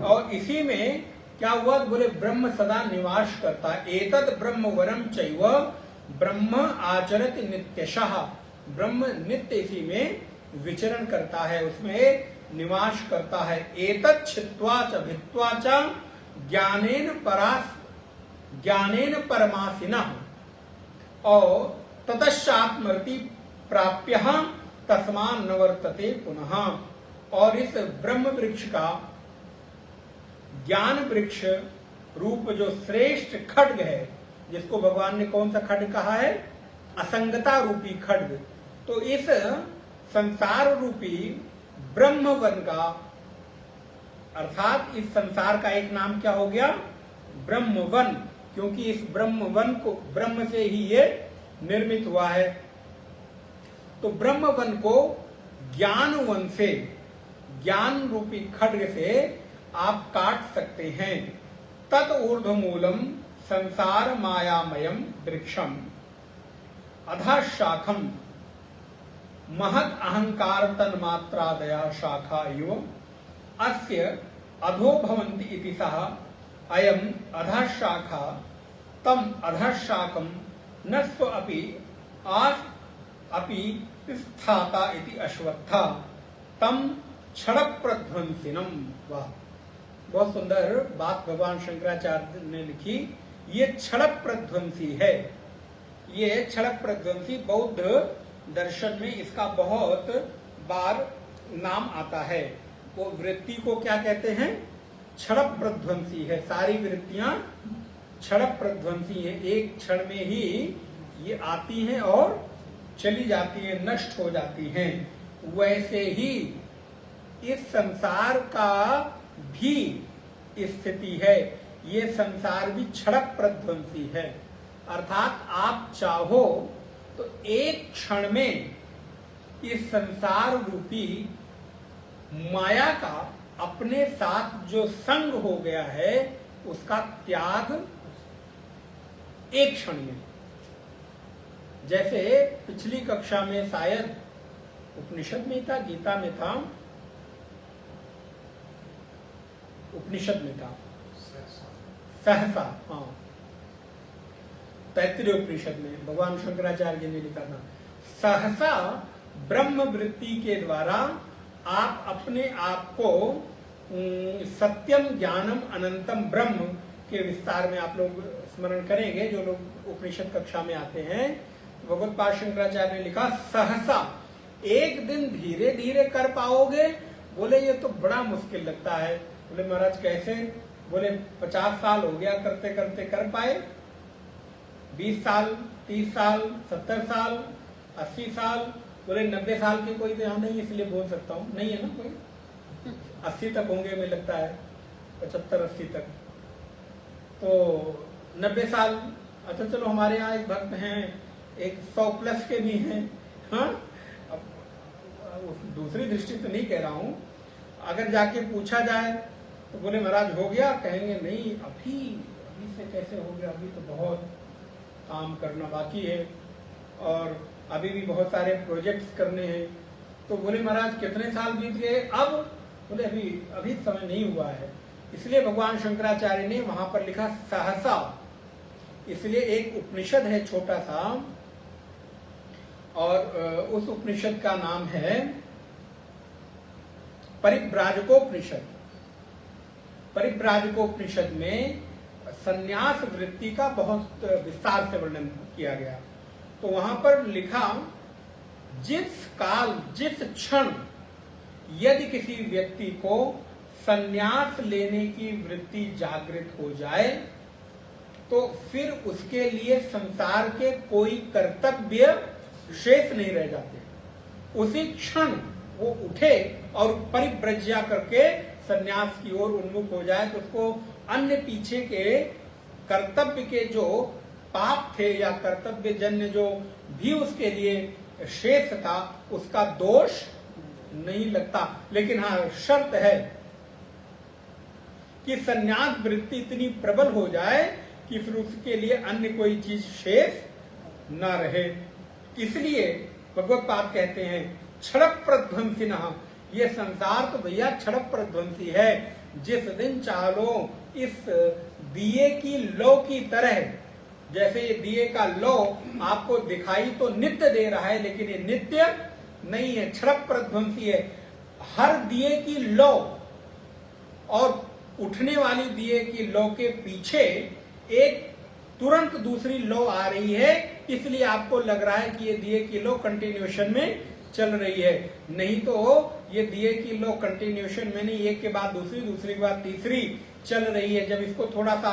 Speaker 1: और इसी में क्या हुआ, बोले ब्रह्म सदा निवास करता है। एतत् ब्रह्म वनम चैव ब्रह्म आचरत नित्यशः, ब्रह्म नित्य इसी में विचरण करता है, उसमें निवास करता है। एतत् छित्त्वा च भित्त्वा च ज्ञानेन परमासिनः और ततश्चात्मरति प्राप्य तस्मान न वर्तते पुनः। और इस ब्रह्म वृक्ष का ज्ञान वृक्ष रूप जो श्रेष्ठ खड्ग है, जिसको भगवान ने कौन सा खड्ग कहा है, असंगता रूपी खड्ग। तो इस संसार रूपी ब्रह्म वन का, अर्थात इस संसार का एक नाम क्या हो गया, ब्रह्म वन, क्योंकि इस ब्रह्म वन को, ब्रह्म से ही ये निर्मित हुआ है। तो ब्रह्म वन को ज्ञान वन से, ज्ञान रूपी खड्ग से आप काट सकते हैं। तत् ऊर्ध्वमूलम संसार मायामयम वृक्षम अधः शाखम महत् अहंकार तन्मात्रादया शाखा इव अस्य अधो भवन्ति इति सः अयम अधः शाखा तम अधः शाखम न स्व अपि आस अपि स्थाता इति अश्वत्था तम क्षण प्रध्वंसिनम। वाह, बहुत सुंदर बात भगवान शंकराचार्य ने लिखी। ये क्षणक प्रध्वंसी है, ये क्षणक प्रध्वंसी बौद्ध दर्शन में इसका बहुत बार नाम आता है। वो वृत्ति को क्या कहते हैं? क्षणक प्रध्वंसी है। सारी वृत्तियां क्षणक प्रध्वंसी है, एक क्षण में ही ये आती हैं और चली जाती हैं, नष्ट हो जाती हैं। वैसे ही इस संसार का भी स्थिति है, ये संसार भी क्षणक प्रध्वंसी है। अर्थात आप चाहो तो एक क्षण में इस संसार रूपी माया का अपने साथ जो संग हो गया है उसका त्याग एक क्षण में। जैसे पिछली कक्षा में शायद उपनिषद में था, गीता में था, उपनिषद में था सहसा, हाँ, तैत्तिरीय उपनिषद में भगवान शंकराचार्य जी ने लिखा था, सहसा ब्रह्म वृत्ति के द्वारा आप अपने आप को सत्यम ज्ञानम अनंतम ब्रह्म के विस्तार में आप लोग स्मरण करेंगे, जो लोग उपनिषद कक्षा में आते हैं। भगवत पाद शंकराचार्य ने लिखा सहसा, एक दिन धीरे धीरे कर पाओगे? बोले ये तो बड़ा मुश्किल लगता है। बोले महाराज कैसे? बोले 50 साल हो गया करते करते, कर पाए? 20 साल, 30 साल, 70 साल, 80 साल? बोले 90 साल के कोई तो यहाँ नहीं, इसलिए बोल सकता हूँ। नहीं है ना कोई? 80 तक होंगे मुझे लगता है, 75-80 तक। तो 90 साल, अच्छा चलो हमारे यहाँ एक भक्त हैं, एक 100+ के भी हैं। हाँ, अब दूसरी दृष्टि तो नहीं कह रहा हूँ, अगर जाके पूछा जाए तो बोले महाराज हो गया, कहेंगे नहीं अभी से कैसे हो गया, अभी तो बहुत काम करना बाकी है और अभी भी बहुत सारे प्रोजेक्ट्स करने हैं। तो बोले महाराज कितने साल बीत गए? अब बोले अभी समय नहीं हुआ है। इसलिए भगवान शंकराचार्य ने वहां पर लिखा सहसा। इसलिए एक उपनिषद है छोटा सा, और उस उपनिषद का नाम है परिव्राजकोपनिषद। परिव्राजकोपनिषद में संन्यास वृत्ति का बहुत विस्तार से वर्णन किया गया। तो वहां पर लिखा, जिस काल जिस क्षण यदि किसी व्यक्ति को संन्यास लेने की वृत्ति जागृत हो जाए तो फिर उसके लिए संसार के कोई कर्तव्य शेष नहीं रह जाते। उसी क्षण वो उठे और परिव्रज्या करके संन्यास की ओर उन्मुख हो जाए तो उसको अन्य पीछे के कर्तव्य के जो पाप थे या कर्तव्य जन्य जो भी उसके लिए शेष था उसका दोष नहीं लगता। लेकिन हाँ, शर्त है कि संन्यास वृत्ति इतनी प्रबल हो जाए कि फिर उसके लिए अन्य कोई चीज शेष न रहे। इसलिए भगवत पाद कहते हैं क्षणक प्रध्वंसिनः, ये संसार तो भैया क्षणक प्रध्वंसी है। जिस दिन चालो इस दिए की लौ की तरह, जैसे ये दिए का लौ आपको दिखाई तो नित्य दे रहा है लेकिन ये नित्य नहीं है, क्षणक प्रध्वंसी है। हर दिए की लौ और उठने वाली दिए की लौ के पीछे एक तुरंत दूसरी लौ आ रही है, इसलिए आपको लग रहा है कि ये दिए की लौ कंटिन्यूएशन में चल रही है। नहीं तो ये दिए की लौ कंटिन्यूएशन में नहीं, एक के बाद दूसरी, दूसरी के बाद तीसरी चल रही है। जब इसको थोड़ा सा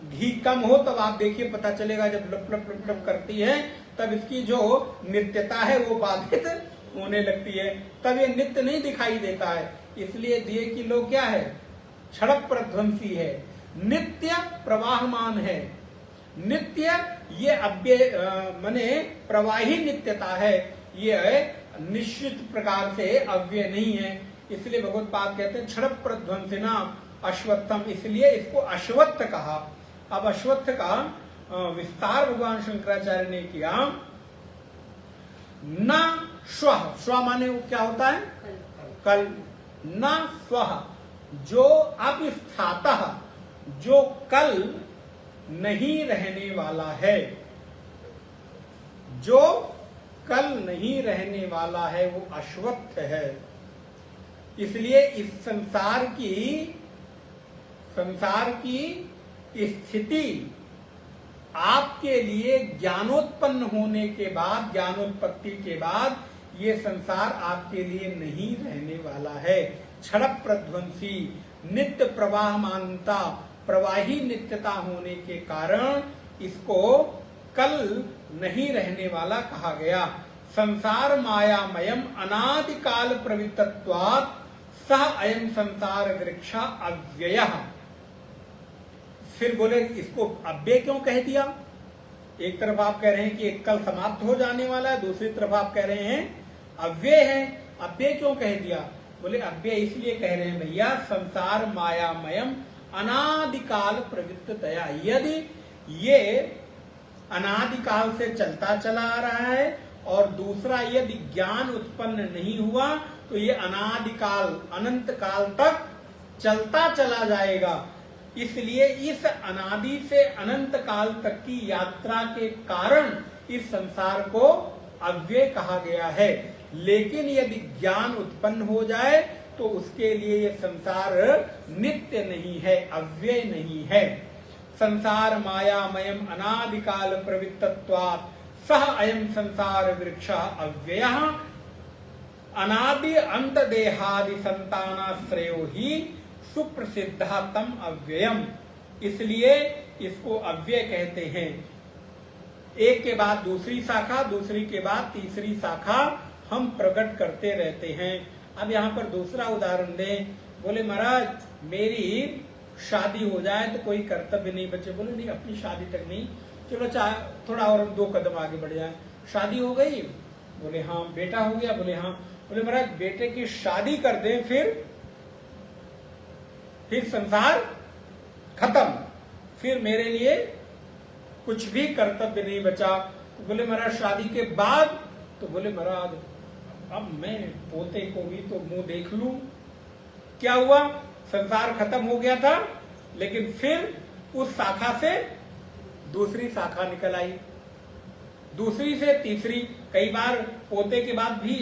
Speaker 1: घी कम हो तब आप देखिए पता चलेगा, जब लप लप लप लप करती है तब इसकी जो नित्यता है वो बाधित होने लगती है, तब ये नित्य नहीं दिखाई देता है। इसलिए दिए की लौ क्या है? क्षणक प्रध्वंसी है, नित्य प्रवाहमान है। नित्य ये अव्यय माने प्रवाही नित्यता है, ये निश्चित प्रकार से अव्यय नहीं है। इसलिए भगवत पाद कहते हैं क्षणक प्रध्वंसिना अश्वत्थम, इसलिए इसको अश्वत्थ कहा। अब अश्वत्थ का विस्तार भगवान शंकराचार्य ने किया। न श्वः, श्व माने वो क्या होता है? कल। न स्वः, जो अब स्थातः, जो कल नहीं रहने वाला है, जो कल नहीं रहने वाला है वो अश्वत्थ है। इसलिए इस संसार की संसार की स्थिति आपके लिए ज्ञानोत्पन्न होने के बाद, ज्ञानोत्पत्ति के बाद ये संसार आपके लिए नहीं रहने वाला है। क्षण प्रध्वंसी, नित्य प्रवाहमानता, प्रवाही नित्यता होने के कारण इसको कल नहीं रहने वाला कहा गया। संसार मायामयम अनादिकाल प्रवृत्तत्वात् सह अयं संसार वृक्षा अव्ययः। फिर बोले इसको अव्यय क्यों कह दिया? एक तरफ आप कह रहे हैं कि एक कल समाप्त हो जाने वाला है, दूसरी तरफ आप कह रहे हैं अव्यय है। अव्यय क्यों कह दिया? बोले अव्यय इसलिए कह रहे हैं भैया, संसार मायामयम अनादिकाल प्रवृत्ततया, यदि ये अनादिकाल से चलता चला आ रहा है और दूसरा यदि ज्ञान उत्पन्न नहीं हुआ तो ये अनादिकाल अनंत काल तक चलता चला जाएगा। इसलिए इस अनादि से अनंत काल तक की यात्रा के कारण इस संसार को अव्यय कहा गया है। लेकिन यदि ज्ञान उत्पन्न हो जाए तो उसके लिए ये संसार नित्य नहीं है, अव्यय नहीं है। संसार मायामयम अनादिकाल प्रवृत्तत्वात् सह अयं संसार वृक्षा अव्ययः अनादि अंत देहादि संतानाश्रयो ही सुप्रसिद्धा तम अव्ययम। इसलिए इसको अव्यय कहते हैं। एक के बाद दूसरी शाखा, दूसरी के बाद तीसरी शाखा हम प्रकट करते रहते हैं। अब यहाँ पर दूसरा उदाहरण दें। बोले महाराज मेरी शादी हो जाए तो कोई कर्तव्य नहीं बचे। बोले नहीं, अपनी शादी तक नहीं, चलो थोड़ा और 2 कदम आगे बढ़ जाए। शादी हो गई? बोले हाँ। बेटा हो गया? बोले हाँ। बोले महाराज बेटे की शादी कर दें फिर संसार खत्म, फिर मेरे लिए कुछ भी कर्तव्य नहीं बचा। तो बोले महाराज शादी के बाद? तो बोले महाराज अब मैं पोते को भी तो मुंह देख लूं। क्या हुआ? संसार खत्म हो गया था, लेकिन फिर उस शाखा से दूसरी शाखा निकल आई, दूसरी से तीसरी। कई बार पोते के बाद भी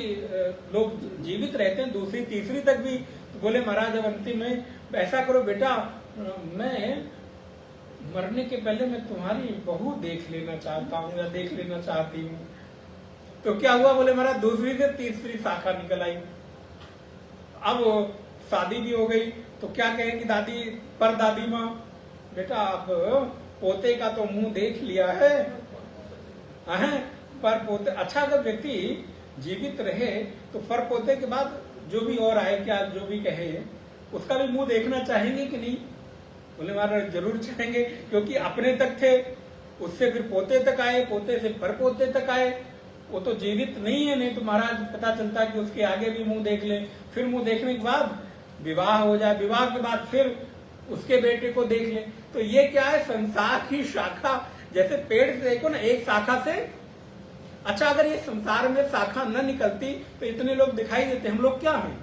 Speaker 1: लोग जीवित रहते हैं, दूसरी तीसरी तक भी। तो बोले महाराज अब अंतिम में ऐसा करो बेटा, मैं मरने के पहले मैं तुम्हारी बहू देख लेना चाहता हूँ या देख लेना चाहती हूँ। तो क्या हुआ? बोले महाराज दूसरी से तीसरी शाखा निकल आई। अब शादी भी हो गई तो क्या कहेंगी दादी, पर दादी माँ, बेटा अब पोते का तो मुंह देख लिया है, पर पोते अच्छा अगर व्यक्ति जीवित रहे तो पर पोते के बाद जो भी और आए, क्या जो भी कहे, उसका भी मुंह देखना चाहेंगे कि नहीं? बोले महाराज जरूर चाहेंगे, क्योंकि अपने तक थे, उससे फिर पोते तक आए, पोते से पर पोते तक आए। वो तो जीवित नहीं है, नहीं तो महाराज पता चलता कि उसके आगे भी मुंह देख ले, फिर मुंह देखने के बाद विवाह हो जाए, विवाह के बाद फिर उसके बेटे को देख ले। तो ये क्या है? संसार की शाखा, जैसे पेड़ से देखो ना, एक शाखा से। अच्छा अगर ये संसार में शाखा न निकलती तो इतने लोग दिखाई देते, हम लोग क्या हैं?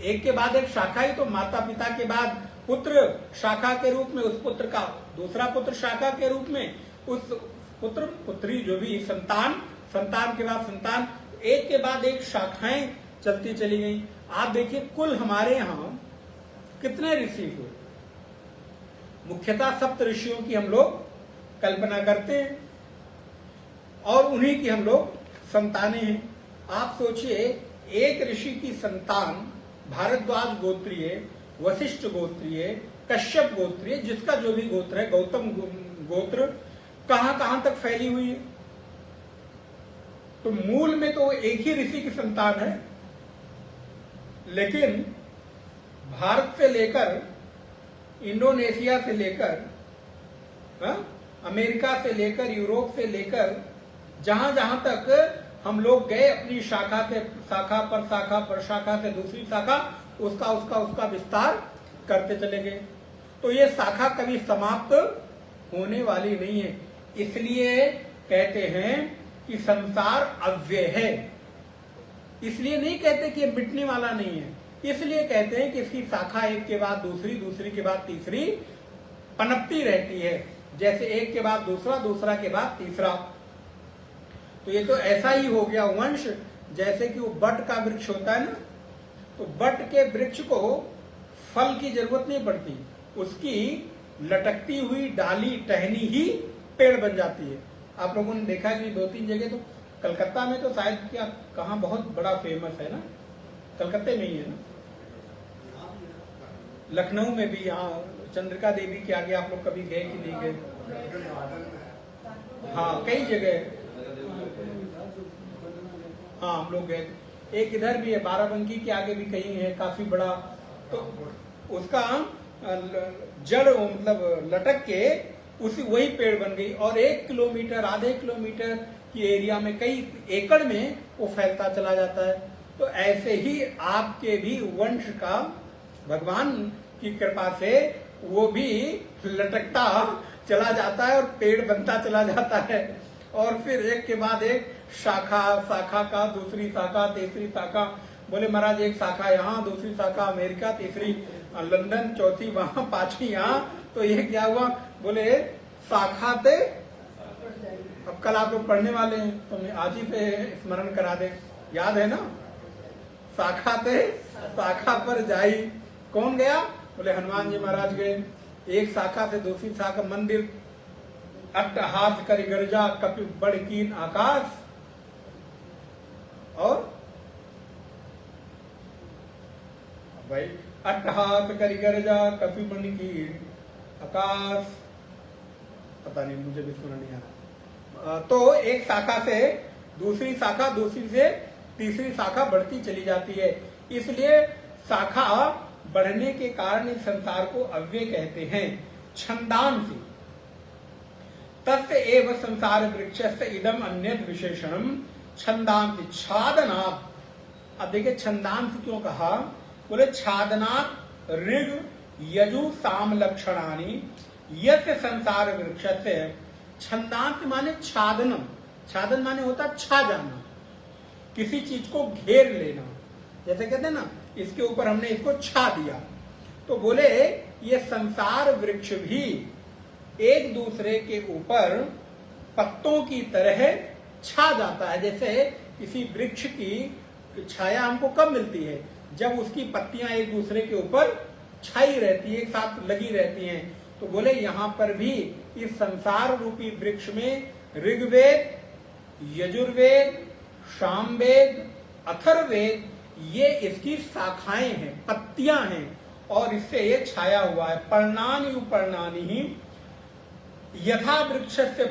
Speaker 1: एक के बाद एक शाखा ही तो। माता पिता के बाद पुत्र शाखा के रूप में, उस पुत्र का दूसरा पुत्र शाखा के रूप में, उस पुत्र पुत्री जो भी संतान, संतान के बाद संतान, एक के बाद एक शाखाएं चलती चली गई। आप देखिए कुल हमारे यहाँ कितने ऋषि हुए। मुख्यतः 7 ऋषियों की हम लोग कल्पना करते हैं और उन्हीं की हम लोग संतानें हैं। आप सोचिए एक ऋषि की संतान भारद्वाज गोत्रीय, वशिष्ठ गोत्रीय, कश्यप गोत्रीय, जिसका जो भी गोत्र है, गौतम गोत्र, कहां कहां तक फैली हुई है। तो मूल में तो एक ही ऋषि की संतान है, लेकिन भारत से लेकर इंडोनेशिया से लेकर अमेरिका से लेकर यूरोप से लेकर जहां जहां तक हम लोग गए, अपनी शाखा से शाखा पर शाखा पर शाखा से दूसरी शाखा, उसका विस्तार करते चले गए। तो ये शाखा कभी समाप्त होने वाली नहीं है। इसलिए कहते हैं कि संसार अव्यय है। इसलिए नहीं कहते कि ये मिटने वाला नहीं है, इसलिए कहते हैं कि इसकी शाखा एक के बाद दूसरी, दूसरी के बाद तीसरी पनपती रहती है। जैसे एक के बाद दूसरा, दूसरा के बाद तीसरा। तो ये तो ऐसा ही हो गया वंश, जैसे कि वो बट का वृक्ष होता है ना, तो बट के वृक्ष को फल की जरूरत नहीं पड़ती, उसकी लटकती हुई डाली टहनी ही पेड़ बन जाती है। आप लोगों ने देखा कि 2-3 जगह, तो कलकत्ता में तो शायद क्या कहाँ बहुत बड़ा फेमस है ना, कलकत्ते में ही है ना, लखनऊ में भी, यहाँ चंद्रिका देवी के आगे आप लोग कभी गए कि नहीं गए? हाँ, कई जगह, हाँ हम लोग गए। एक इधर भी है, बाराबंकी के आगे भी कहीं है काफी बड़ा, तो उसका जड़ मतलब लटक के उसी वही पेड़ बन गई, और 1 किलोमीटर आधे किलोमीटर की एरिया में कई एकड़ में वो फैलता चला जाता है। तो ऐसे ही आपके भी वंश का भगवान की कृपा से वो भी लटकता चला जाता है और पेड़ बनता चला जाता है, और फिर एक के बाद एक शाखा, शाखा का दूसरी शाखा, तीसरी शाखा। बोले महाराज एक शाखा यहाँ, दूसरी शाखा अमेरिका, तीसरी लंदन, चौथी वहां, पांचवी यहाँ, तो ये क्या हुआ? बोले शाखा थे। अब कल आप लोग पढ़ने वाले हैं तो मैं आज ही पे स्मरण करा दे, याद है ना? शाखा थे शाखा पर जाई, कौन गया? बोले हनुमान जी महाराज गए। एक शाखा से दूसरी शाखा, मंदिर अट्टहास करि गर्जा कपि बड़ कीन आकाश, और भाई अट्टहास करि गर्जा कपि बड़ कीन आकाश, पता नहीं, मुझे भी सुना नहीं आ रहा। तो एक शाखा से दूसरी शाखा, दूसरी से तीसरी शाखा बढ़ती चली जाती है। इसलिए शाखा बढ़ने के कारण इस संसार को अव्यय कहते हैं। छंदांसी तस्य एव संसार वृक्षस्य इदम अन्यद विशेषणम छंदांसी छादनात्। अब देखिए छंदांस क्यों कहा? बोले छादनात् ऋग यजु साम लक्षणानि यस्य संसार वृक्षस्य। छंदांस माने छादनम, छादन माने होता छा जाना, किसी चीज को घेर लेना, जैसे कहते हैं ना इसके ऊपर हमने इसको छा दिया। तो बोले ये संसार वृक्ष भी एक दूसरे के ऊपर पत्तों की तरह छा जाता है। जैसे किसी वृक्ष की छाया हमको कब मिलती है? जब उसकी पत्तियां एक दूसरे के ऊपर छाई रहती है, एक साथ लगी रहती हैं। तो बोले यहाँ पर भी इस संसार रूपी वृक्ष में ऋग्वेद, यजुर्वेद, सामवेद, अथर्ववेद ये इसकी शाखाएं हैं, पत्तियां हैं, और इससे ये छाया हुआ है। पर्णानि उपर्णानि ही यथा वृक्षस्य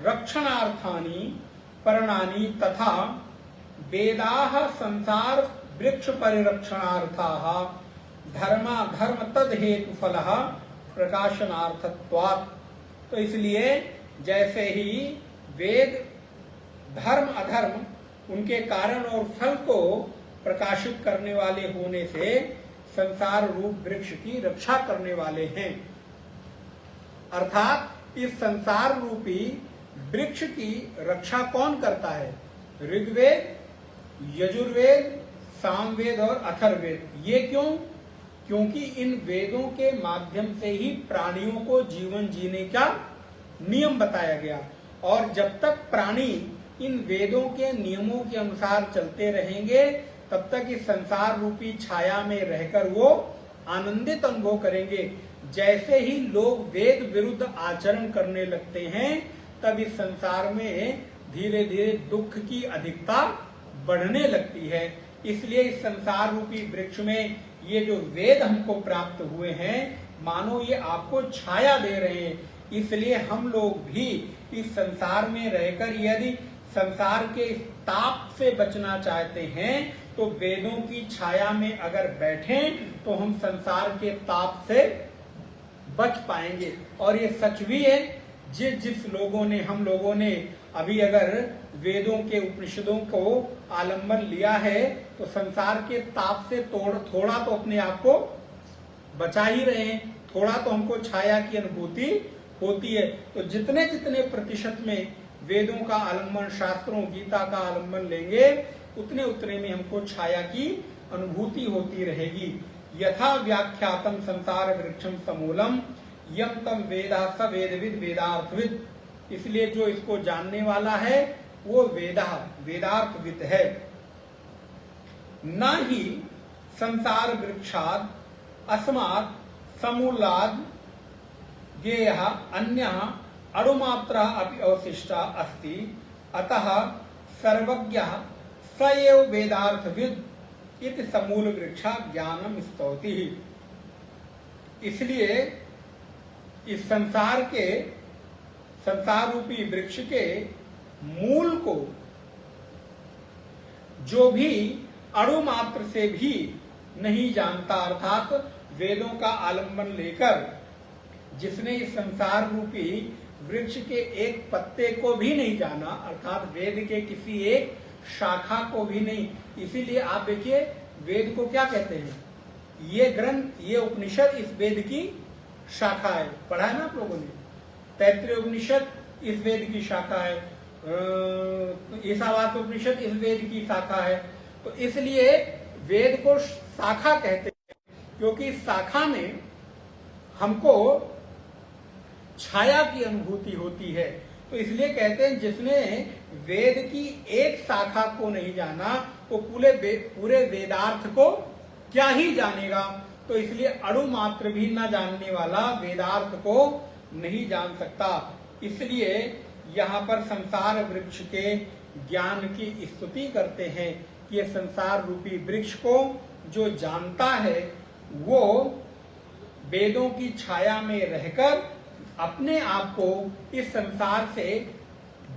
Speaker 1: रक्षणार्थानि पर्णानि तथा वेदाः संसार वृक्ष परिरक्षणार्थाः धर्म तद हेतु फलः प्रकाशनार्थत्वात्। तो इसलिए जैसे ही वेद धर्म अधर्म उनके कारण और फल को प्रकाशित करने वाले होने से संसार रूप वृक्ष की रक्षा करने वाले हैं। अर्थात इस संसार रूपी वृक्ष की रक्षा कौन करता है? ऋग्वेद, यजुर्वेद, सामवेद और अथर्ववेद। ये क्यों? क्योंकि इन वेदों के माध्यम से ही प्राणियों को जीवन जीने का नियम बताया गया, और जब तक प्राणी इन वेदों के नियमों के अनुसार चलते रहेंगे तब तक इस संसार रूपी छाया में रहकर वो आनंदित अनुभव करेंगे। जैसे ही लोग वेद विरुद्ध आचरण करने लगते हैं तब इस संसार में धीरे धीरे दुख की अधिकता बढ़ने लगती है। इसलिए इस संसार रूपी वृक्ष में ये जो वेद हमको प्राप्त हुए हैं, मानो ये आपको छाया दे रहे हैं। इसलिए हम लोग भी इस संसार में रहकर यदि संसार के ताप से बचना चाहते हैं तो वेदों की छाया में अगर बैठें तो हम संसार के ताप से बच पाएंगे। और ये सच भी है, जिस लोगों ने, हम लोगों ने अभी अगर वेदों के उपनिषदों को आलंबन लिया है तो संसार के ताप से थोड़ा तो अपने आप को बचा ही रहे हैं, थोड़ा तो हमको छाया की अनुभूति होती है। तो जितने जितने प्रतिशत में वेदों का आलंबन, शास्त्रों, गीता का आलंबन लेंगे उतने उतने में हमको छाया की अनुभूति होती रहेगी। यथा व्याख्यातम संसार वृक्षम समूलम यम तम वेदा स वेदविद वेदार्थविद। इसलिए जो इसको जानने वाला है वो वेदार्थविद है। न ही संसार वृक्षाद अस्मात् समूलाद ज्ञेयः अन्यः अणुमात्रा अपि अवशिष्टा अस्ति, अतः सर्वज्ञः स एव वेदार्थविद् इति समूल वृक्षा ज्ञानम स्तौति। इसलिए इस संसार रूपी वृक्ष के मूल को जो भी अणु मात्र से भी नहीं जानता, अर्थात वेदों का आलंबन लेकर जिसने इस संसार रूपी वृक्ष के एक पत्ते को भी नहीं जाना, अर्थात वेद के किसी एक शाखा को भी नहीं। इसीलिए आप देखिए वेद को क्या कहते हैं, ये ग्रंथ, ये उपनिषद इस वेद की शाखा है। पढ़ा है ना आप लोगों ने, तैत्तिरीय उपनिषद इस वेद की शाखा है, ईशावास्य उपनिषद इस वेद की शाखा है। तो इसलिए वेद को शाखा कहते हैं, क्योंकि इस शाखा में हमको छाया की अनुभूति होती है। तो इसलिए कहते हैं जिसने वेद की एक शाखा को नहीं जाना वो पूरे वेदार्थ को क्या ही जानेगा। तो इसलिए अणु मात्र भी न जानने वाला वेदार्थ को नहीं जान सकता। इसलिए यहाँ पर संसार वृक्ष के ज्ञान की स्तुति करते हैं कि ये संसार रूपी वृक्ष को जो जानता है वो वेदों की छाया में रहकर अपने आप को इस संसार से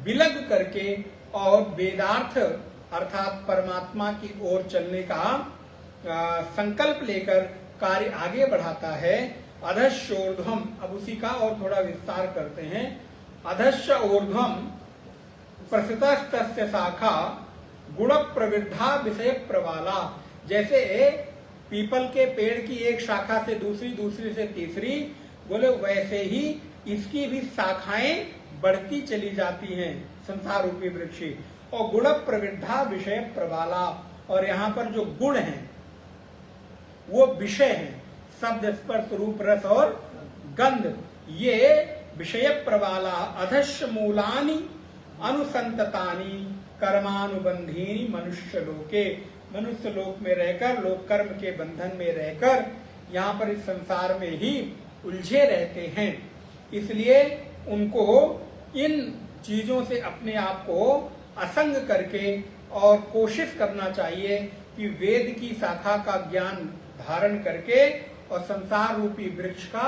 Speaker 1: विलग करके और वेदार्थ अर्थात परमात्मा की ओर चलने का संकल्प लेकर कार्य आगे बढ़ाता है। अधश्चोर्ध्वम, अब उसी का और थोड़ा विस्तार करते हैं। अधश्च ऊर्ध्वम प्रसृतस्तस्य शाखा गुण प्रवृद्धा विषय प्रवाला। जैसे पीपल के पेड़ की एक शाखा से दूसरी, दूसरी से तीसरी, बोले वैसे ही इसकी भी शाखाएं बढ़ती चली जाती हैं संसार रूपी वृक्ष। और गुण प्रवृद्धा विषय प्रवाला, और यहाँ पर जो गुण हैं वो विषय हैं, शब्द स्पर्श रूप रस और गंध, ये विषय प्रवाला। अधश्च मूलानि अनुसंततानि कर्मानुबंधीनि मनुष्य लोके, मनुष्य लोक में रहकर, लोक कर्म के बंधन में रहकर यहाँ पर इस संसार में ही उलझे रहते हैं। इसलिए उनको इन चीजों से अपने आप को असंग करके और कोशिश करना चाहिए कि वेद की शाखा का ज्ञान धारण करके और संसार रूपी वृक्ष का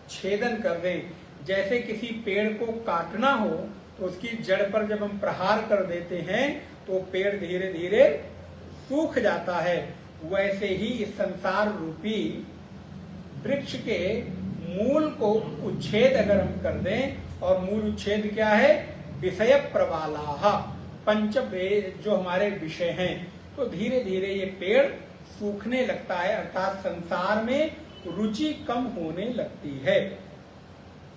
Speaker 1: छेदन कर दें। जैसे किसी पेड़ को काटना हो तो उसकी जड़ पर जब हम प्रहार कर देते हैं तो पेड़ धीरे धीरे सूख जाता है, वैसे ही इस संसार रूपी वृक्ष के मूल को उच्छेद अगर हम कर दें, और मूल उच्छेद क्या है, विषय प्रवालाह, पंच वेद जो हमारे विषय हैं, तो धीरे धीरे ये पेड़ सूखने लगता है, अर्थात संसार में रुचि कम होने लगती है।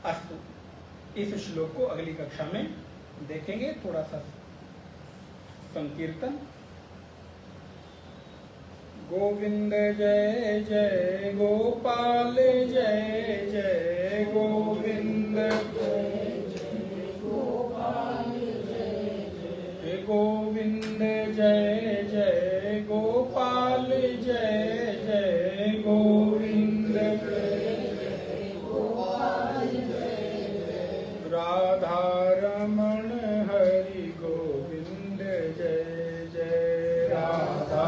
Speaker 1: अस्तु, इस श्लोक को अगली कक्षा में देखेंगे, थोड़ा सा संकीर्तन। गोविंद जय जय गोपाल जय जय गोविंद जय जय गोपाल जय जय गोविंद जय जय गोपाल जय जय गोविंद जय जय गोपाल जय जय राधा रमण हरि गोविंद जय जय राधा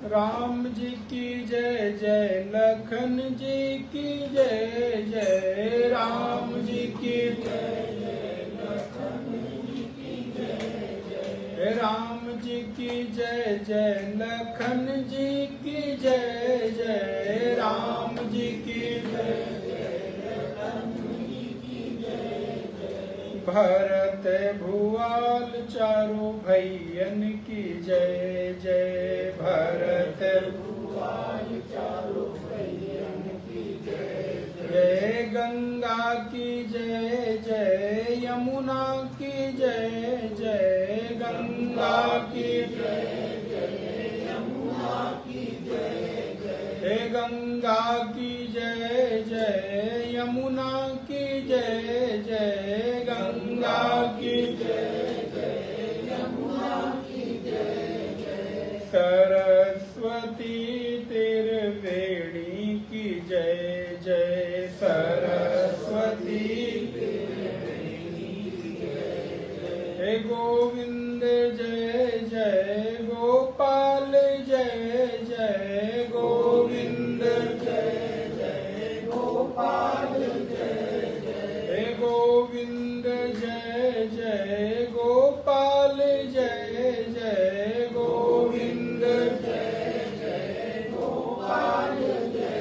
Speaker 1: राम जी की जय जय, लखन जी की जय जय, राम जी की जय जय, लखन जी की जय जय, राम जी की जय जय, लखन जी की जय जय, राम जी की जय जय, लखन जी की जय जय, भरत भुआल चारों भैयन की जय जय, भरत भुआल चारों भैयन की जय जय, गंगा की जय जय, यमुना की जय जय, गंगा की जय जय, यमुना की जय जय, गंगा की जय जय, यमुना की जय जय, गंगा की जय जय, यमुना की जय जय, सरस्वती सरस्वती हे गोविंद जय जय गोपाल जय जय गोविंद जय जय गोपाल जय जय हे गोविंद जय जय गोपाल जय जय गोविंद जय जय गोपाल जय जय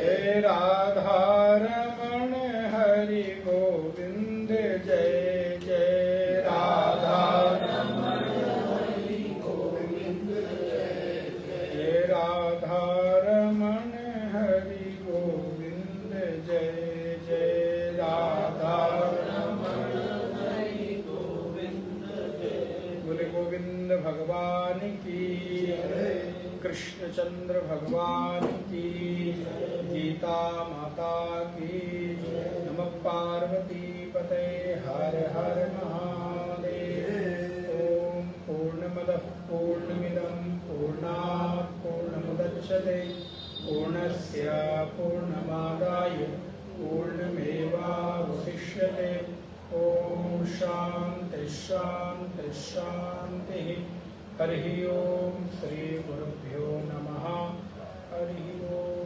Speaker 1: हे राधा रमण हरि गोविंद जय जय राधा रमण हरि गोविंद जय जय राधा रमण हरि गोविंद जय जय राधा रमण हरि गोविंद जय बोले गोविंद भगवान की कृष्णचंद्र भगवान की गीता माता की नमः पार्वती पते हर हर महादेव ओम पूर्णमदः पूर्णमिदं पूर्णात् पूर्णमुदच्यते पूर्णस्य पूर्णमादाय पूर्णमेवावशिष्यते ओम शांति शांति शांतिः हरि ओम श्री गुरुभ्यो नमः हरि ओम